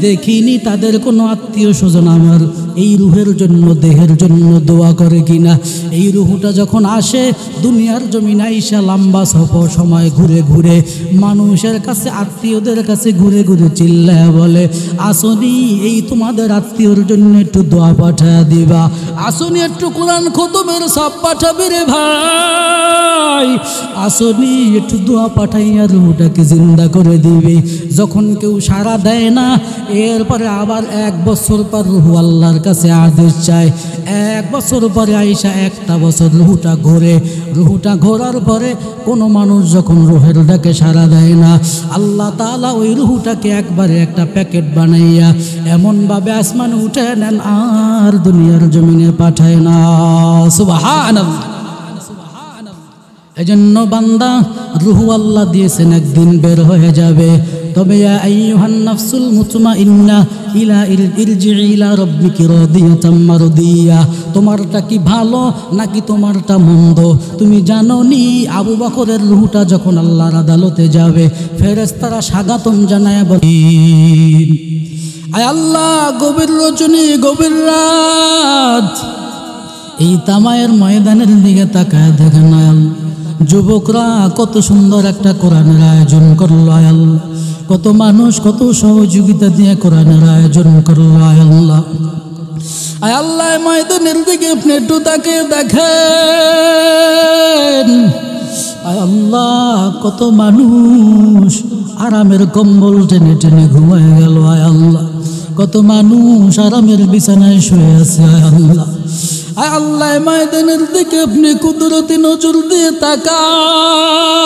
Speaker 1: দেখিনি তাদের কোনো আত্মীয় স্বজন আমার এই রুহের জন্য, দেহের জন্য দোয়া করে কিনা। এই রুহুটা যখন আসে দুনিয়ার জমিনে আইসা লম্বা সফর সময় ঘুরে ঘুরে মানুষের কাছে, আত্মীয়দের কাছে ঘুরে ঘুরে চিল্লায় বলে, আসনি, এই তোমাদের আত্মীয়র জন্য একটু দোয়া পাঠায় দিবা, আসনি একটু কোরআন খতমের সব পাঠাবে রে ভাই, আসনি একটু দোয়া পাঠাইয়া রুহুটাকে জিন্দা করে দিবে। যখন কেউ সাড়া দেয় না, এরপরে আবার 1 বছর পর রুহু আল্লাহর কাছে আদেশ চায়। 1 বছর পরে আইসা 1টা বছর রুহুটা ঘোরে। রুহুটা ঘোরার পরে কোনো মানুষ যখন রুহের ডাকে সাড়া দেয় না, আল্লাহ তাআলা ওই রুহুটাকে একবারে একটা প্যাকেট বানাইয়া এমনভাবে আসমানে উঠে নেন, আর দুনিয়ার জমিনে পাঠায় না। সুবহানাল্লাহ। এজন্য বান্দা, রুহু আল্লাহ দিয়েছেন, একদিন বের হয়ে যাবে। তবে ইয়া আইয়ুহান নাফসুল মুতমাইন্নাহ ইরজিই ইলা রাব্বিকি রাদিয়াতাম মারদিয়া, তোমারটা কি ভালো নাকি তোমারটা মন্দ? তুমি জানো নি আবু বকরের রুহুটা যখন আল্লাহর আদালতে যাবে, ফেরেশতারা স্বাগতম জানায় বলে, আয় আল্লাহ, গভীর রজনী, গভীর রাত, এই তামায়ের ময়দানের দিকে তাকায় দেখেন, আয় আল্লাহ, যুবকরা কত সুন্দর একটা কোরআনের আয়োজন করলো, আয় আল্লাহ, কত মানুষ কত সহযোগিতা দিয়ে কোরআনের আয়োজন করলো, আয় আল্লাহ, আয় আল্লাহ, ময়দানের দিকে আপনি একটু তাকিয়ে দেখেন, আয় আল্লাহ, কত মানুষ আরামের কম্বল টেনে টেনে ঘুমায় গেল, আয় আল্লাহ, কত মানুষ আরামের বিছানায় শুয়ে আছে, আয় আল্লাহ, আয় আল্লাহ, ময়দানের দিকে আপনি কুদরতি নজর দিয়ে তাকান,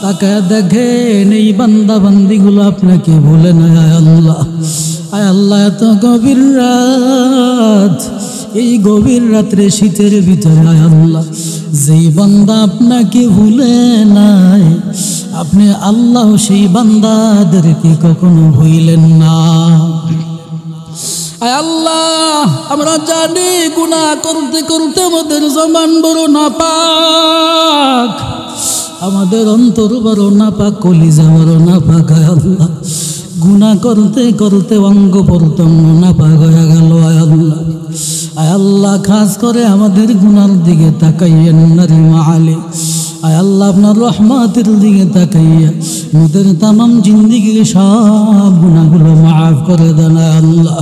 Speaker 1: তাকায় দেখেন এই বান্দা বান্দিগুলো আপনাকে ভুলে না, আয় আল্লাহ, আয় আল্লাহ, এত গভীর রাত, এই গভীর রাত্রে শীতের ভিতরে, আয় আল্লাহ, যেই বান্দা আপনাকে ভুলে নাই, আপনি আল্লাহ সেই বান্দাদেরকে কখনো ভুলেন না। আয় আল্লাহ, আমরা জানি গুনাহ করতে করতে আমাদের জবান বড় নাপাক, আমাদের অন্তর বড় নাপাক, কলিজা বড় নাপাক, আয় আল্লাহ, গুনাহ করতে করতে অঙ্গ প্রত্যঙ্গ নাপাক হয়ে গেল, আয় আল্লাহ, আয় আল্লাহ, খাস করে আমাদের গুনার দিকে তাকাইয়েন না রে মালিক, আয় আল্লাহ, আপনার রহমতের দিকে তাকাইয়া আমাদের তামাম জিন্দেগির সব গুনাহগুলো মাফ করে দেন, আয় আল্লাহ,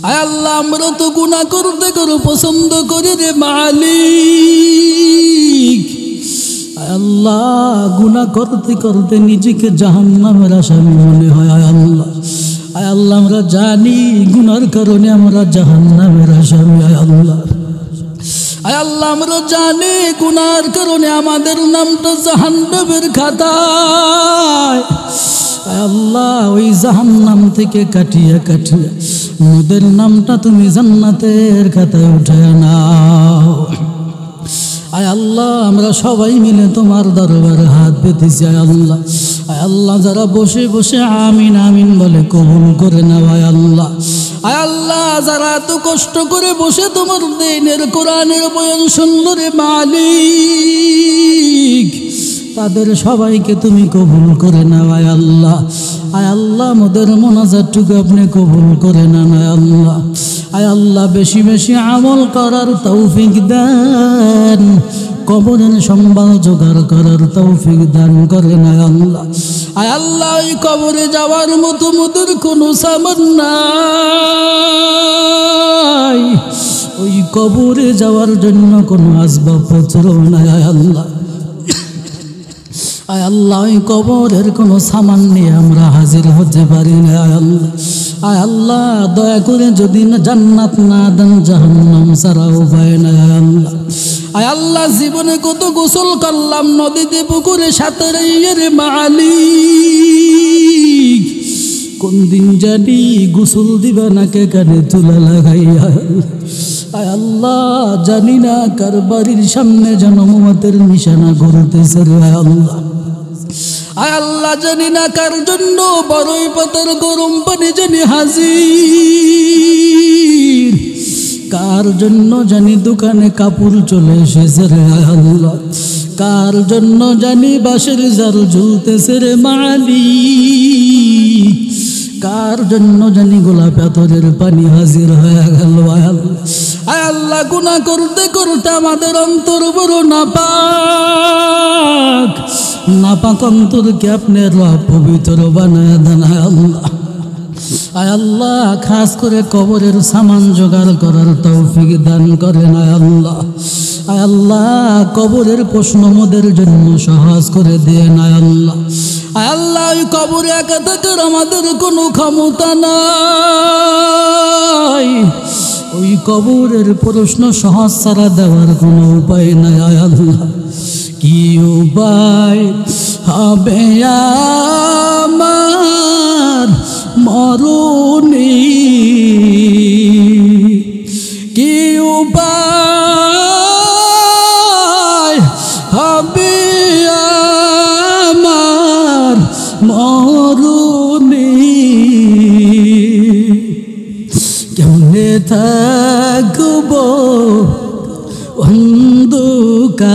Speaker 1: আয় আল্লাহ, আমরা তো গুনাহ করতে করে পছন্দ করি রে মালিক, আয় আল্লাহ, গুনাহ করতে করতে নিজেকে জাহান্নামের আসামি মনে হয়, আয় আল্লাহ, আয় আল্লাহ, আমরা জানি গুনার কারণে আমরা জাহান্নামের আসামি, আয় আল্লাহ, আয় আল্লাহ আমরা জানি গুনার কারণে আমাদের নামটা জাহান্নামের খাতায়, আয় আল্লাহ ওই জাহান্নাম থেকে কাটিয়ে কাটিয়ে মোদের নামটা তুমি জান্নাতের খাতায় উঠায় নাও। আয় আল্লাহ আমরা সবাই মিলে তোমার দরবারে হাত পেতেছি। আয় আল্লাহ, আয় আল্লাহ যারা বসে বসে আমিন আমিন বলে কবুল করে নাও। আয় আল্লাহ, আয় আল্লাহ যারা এত কষ্ট করে বসে তোমার দ্বীনের কোরআনের বয়ান শুনল রে মালিক, তাদের সবাইকে তুমি কবুল করে নাও। আয় আল্লাহ, আয় আল্লাহ মোদের মোনাজাতটুকু আপনি কবুল করে নেন। আয় আল্লাহ, আয় আল্লাহ বেশি বেশি আমল করার তৌফিক দেন, কবরের সম্বল জোগাড় করার তৌফিক দান করেন। আয় আল্লাহ, আয় আল্লাহ ওই কবরে যাওয়ার মতো মোদের কোনো সামান নাই, ওই কবরে যাওয়ার জন্য কোনো আসবাবপত্র নাই। আয় আল্লাহ, আয় আল্লাহ ওই কবরের কোনো সামান নিয়ে আমরা হাজির হতে পারি না। আয় আল্লাহ, আয় আল্লাহ দয়া করে যদি না জান্নাত না দেন জাহান্নাম ছাড়া উপায় নাই। আয় আল্লাহ, আয় আল্লাহ জীবনে কত গোসল করলাম নদীতে পুকুরে সাঁতারের মালিক, কোন দিন জানি গোসল দিবা নাকে কানে তুলা লাগাইয়া। আয় আল্লাহ জানি না কার বাড়ির সামনে যেন মমতের নিশানা ঘুরতেছে রে। আয় আল্লাহ, আয় আল্লাহ জানি না কার জন্য বড়ই পাতার গরম পানি জানি হাজির, কার জন্য জানি দোকানে কাপড় চলে এসেছে রে। আয় আল্লাহ কার জন্য জানি বাঁশের জাল ঝুলতেছে রে মালিক, কার জন্য জানি গোলাপ পাথরের পানি হাজির হয়ে গেল। আয় আল্লাহ গুনাহ করতে করতে আমাদের অন্তর বড় নাপাক, নাপাক অন্তরকে আপনি পবিত্র বানায় দেন। আয় আল্লাহ, আয় আল্লাহ খাস করে কবরের সামান জোগাড় করার তৌফিক দান করেন। আয় আল্লাহ, আয় আল্লাহ কবরের প্রশ্ন মোদের জন্য সহজ করে দেন। আয় আল্লাহ, আয় আল্লাহ ওই কবরে একা থাকার আমাদের কোনো ক্ষমতা নাই, ওই কবরের প্রশ্ন সহজ ছাড়া দেওয়ার কোনো উপায় নাই। আয় আল্লাহ কি উপায় হবে আমার মরণে, কি উপায় হবে আমার মরণে, কেমনে থাকব অন্ধকার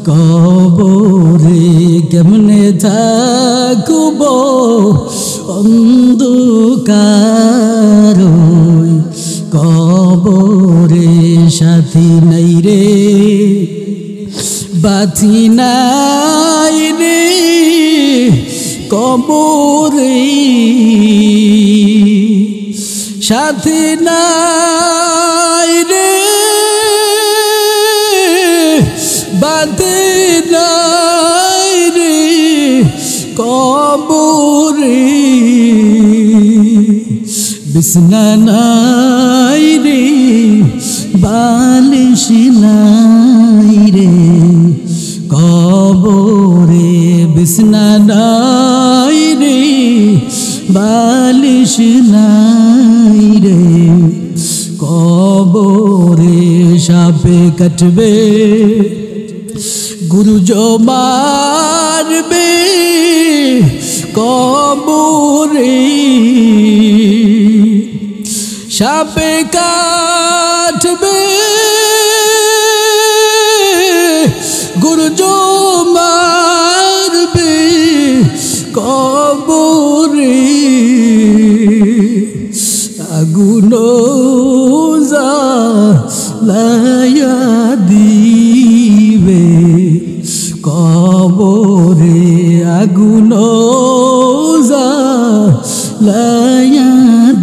Speaker 1: কবরে, কেমনে থাকব অন্ধকার কবরে, সাথী নাই রে বাথি নাই রে কবরে, সাথী নাই রে বাথি নাই রে কবরে, বিছনা নাই রে বালিশ নাই রে কবরে, বিছনা নাই রে বালিশ নাই রে কবরে, সাপে কাটবে গুরুজ মারবে কবরে, সাপে কাটবে গুরুজ মারবে কবরে, আগুন জ্বালায়া দিবে কবরে, আগুন জ্বালায়া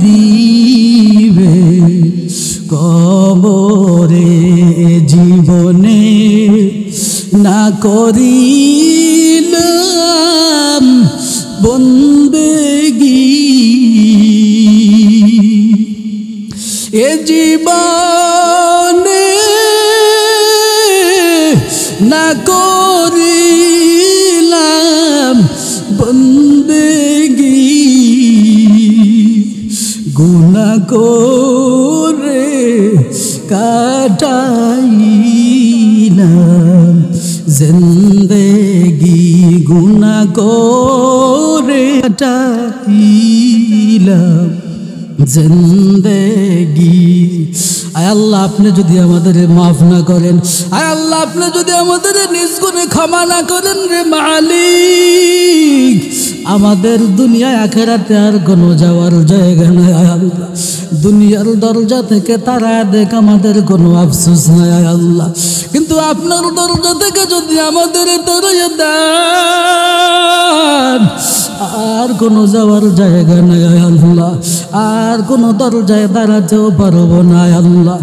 Speaker 1: দিবে কবরে, জীবনে না করিলাম বন্দেগী, এ জীবন না করিলাম বন্দেগী, গুনাহ করে কাটাইলাম জিন্দেগি, গুনাহ করে কাটাইলাম জিন্দেগি। আয় আল্লাহ, আপনি যদি আমাদের মাফ না করেন, আয় আল্লাহ আপনি যদি আমাদের নিজ গুণে ক্ষমা না করেন রে মালিক, আমাদের দুনিয়ায় আখেরাতে আর কোনো যাওয়ার জায়গা নাই। আয় আল্লাহ, দুনিয়ার দরজা থেকে তারা দেখ আমাদের কোনো আফসোস নাই আয় আল্লাহ, কিন্তু আপনার দরজা থেকে যদি আমাদের তাড়িয়ে দেন আর কোনো যাওয়ার জায়গা নাই আয় আল্লাহ, আর কোনো দরজায় দাঁড়াতেও পারবো না আয় আল্লাহ।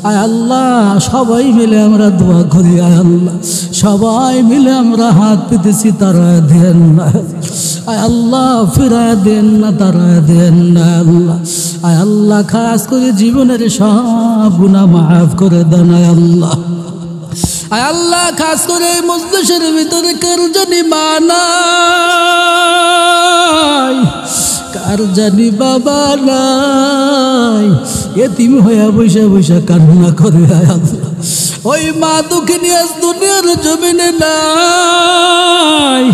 Speaker 1: আয় আল্লাহ, সবাই মিলে আমরা দোয়া করি আয় আল্লাহ, সবাই মিলে আমরা হাত পেতেছি, তারা দেন না আয় আল্লাহ, ফিরা দেন না, তারা দেন না আল্লাহ। আয় আল্লাহ, খাস করে জীবনের সব গুনাহ মাফ করে দেন আয় আল্লাহ। আয় আল্লাহ, খাস করে মজলিসের ভিতরে কার জানি মা নাই, কার জানি বাবা নাই, এতিম হইয়া বৈশা বৈশা কান্না করে আয় আল্লাহ, ওই মা দুঃখিনী আজ দুনিয়ার জমিনে নাই।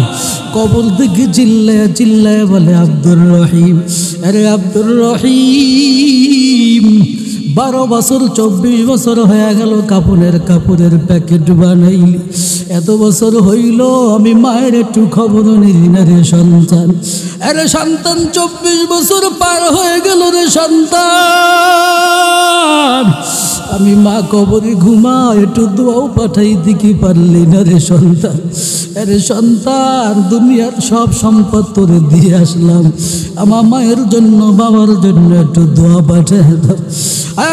Speaker 1: কবর থেকে চিল্লায় চিল্লায় বলে আব্দুর রহিম, আরে আব্দুর রহিম, 12 বছর 24 বছর হয়ে গেল কাপড়ের প্যাকেট বানাইলি, এত বছর হইল আমি মায়ের একটু খবর নিলি না রে সন্তান। আরে সন্তান, 24 বছর পার হয়ে গেল রে সন্তান, আমি মা কবরে ঘুমা একটু দোয়াও পাঠাই দিকে পারলি না রে সন্তান। আরে সন্তান, দুনিয়ার সব সম্পদ তোরে দিয়ে আসলাম, আমার মায়ের জন্য বাবার জন্য একটু দোয়া পাঠাই দাও।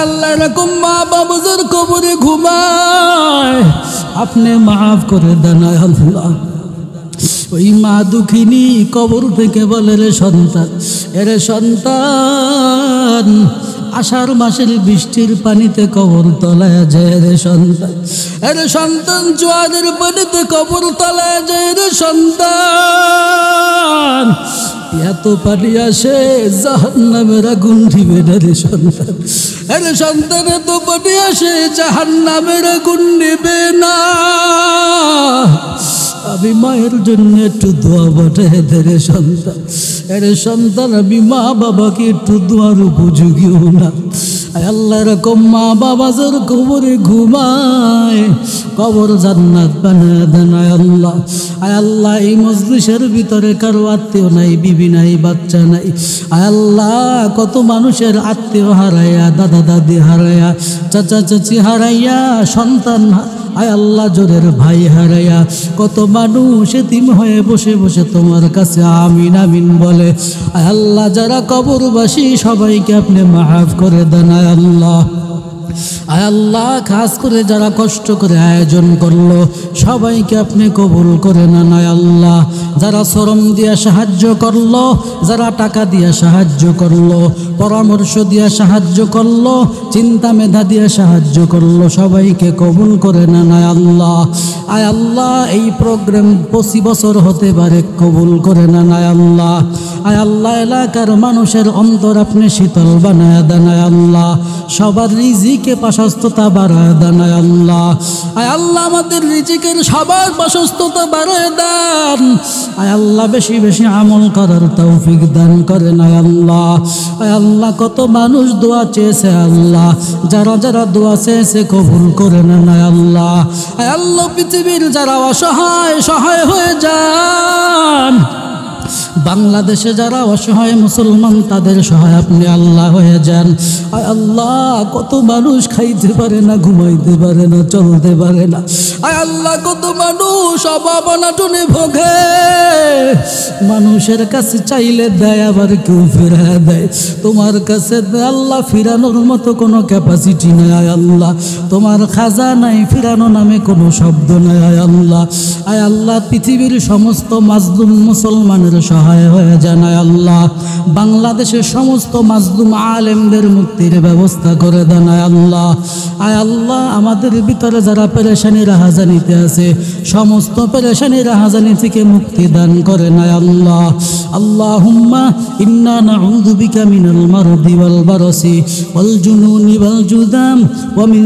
Speaker 1: আল্লাহ, এরকম মা বাবাদের কবরে ঘুমায়, আপনি মাফ করে দেন আল্লাহ। ওই মা দুঃখিনী কবর থেকে বলে রে সন্তান, এরে সন্তান, আষাঢ় মাসের বৃষ্টির পানিতে কবর তলায় যায় রে সন্তান, আরে সন্তান, জোয়ারের পানিতে কবর তলায় যায় রে সন্তান, এত পানি আসে জাহান্নামের আগুন নিবে না রে সন্তান। আরে সন্তান, এত পানি আসে জাহান্নামের আগুন নিবে না। আমি মায়ের জন্য একটু দোয়া পাঠাই দে রে সন্তান। আরে সন্তান, আমি মা বাবাকে একটু দোয়ার উপযোগীও না। আল্লাহ, এরকম মা বাবা যার কবরে ঘুমায়, কবর জান্নাত বানায় দেন আয় আল্লাহ। আয় আল্লাহ, এই মজলিসের ভিতরে কারো আত্মীয় নাই, বিবি নাই, বাচ্চা নাই। আয় আল্লাহ, কত মানুষের আত্মীয় হারাইয়া, দাদা দাদি হারাইয়া, চাচা চাচি হারাইয়া, সন্তান আয় আল্লাহ জোরের ভাই হারাইয়া, কত মানুষ এতিম হয়ে বসে বসে তোমার কাছে আমিন আমিন বলে। আয় আল্লাহ, যারা কবরবাসী সবাইকে আপনি মাফ করে দেন আয় আল্লাহ। আয় আল্লাহ, খাস করে যারা কষ্ট করে আয়োজন করলো সবাইকে আপনি কবুল করে নেন আয় আল্লাহ। যারা শ্রম দিয়ে সাহায্য করলো, যারা টাকা দিয়ে সাহায্য করলো, পরামর্শ দিয়ে সাহায্য করলো, চিন্তা মেধা দিয়ে সাহায্য করলো, সবাইকে কবুল করে নেন আয় আল্লাহ। আয় আল্লাহ, এই প্রোগ্রাম 25 বছর হতে পারে, কবুল করে নেন আয় আল্লাহ। আয় আল্লাহ, এলাকার মানুষের অন্তর আপনি শীতল বানায় দেন আয় আল্লাহ। সবার রিজিকে প্রশস্ততা বাড়ায় দেন আয় আল্লাহ। আয় আল্লাহ, আমাদের রিজিকের সবার প্রশস্ততা বাড়ায় দেন আয় আল্লাহ। বেশি বেশি আমল করার তৌফিক দান করেন আয় আল্লাহ। আয় আল্লাহ, কত মানুষ দোয়া চেয়েছে আল্লাহ, যারা যারা দোয়া চেয়েছে কবুল করে নেন আয় আল্লাহ। আয় আল্লাহ, পৃথিবীর যারা অসহায় সহায় হয়ে যান, বাংলাদেশে যারা অসহায় মুসলমান তাদের সহায় আপনি আল্লাহ হয়ে যান। আয় আল্লাহ, কত মানুষ খাইতে পারে না, ঘুমাইতে পারে না, চলতে পারে না। আয় আল্লাহ, কত মানুষ অভাব অনাটনে ভোগে, মানুষের কাছে চাইলে দেয়, আবার কেউ ফিরা দেয়। তোমার কাছে আল্লাহ ফিরানোর মতো কোনো ক্যাপাসিটি নাই আয় আল্লাহ। তোমার খাজা নাই, ফিরানো নামে কোনো শব্দ নাই আয় আল্লাহ। আয় আল্লাহ, পৃথিবীর সমস্ত মাজলুম মুসলমানের সহায় সহায় হয়ে যান আয় আল্লাহ। বাংলাদেশের সমস্ত মাজলুম আলেমদের মুক্তির ব্যবস্থা করে দেন আয় আল্লাহ। আয় আল্লাহ, আমাদের ভিতরে যারা পেরেশানি রাহাজানিতে আছে, সমস্ত পেরেশানি রাহাজানি থেকে মুক্তি দান করেন আয় আল্লাহ। আল্লাহুম্মা ইন্না নাউযু বিকা মিনাল মারদি ওয়াল বারসি ওয়াল জুনুনি ওয়াল জুদাম ওয়া মিন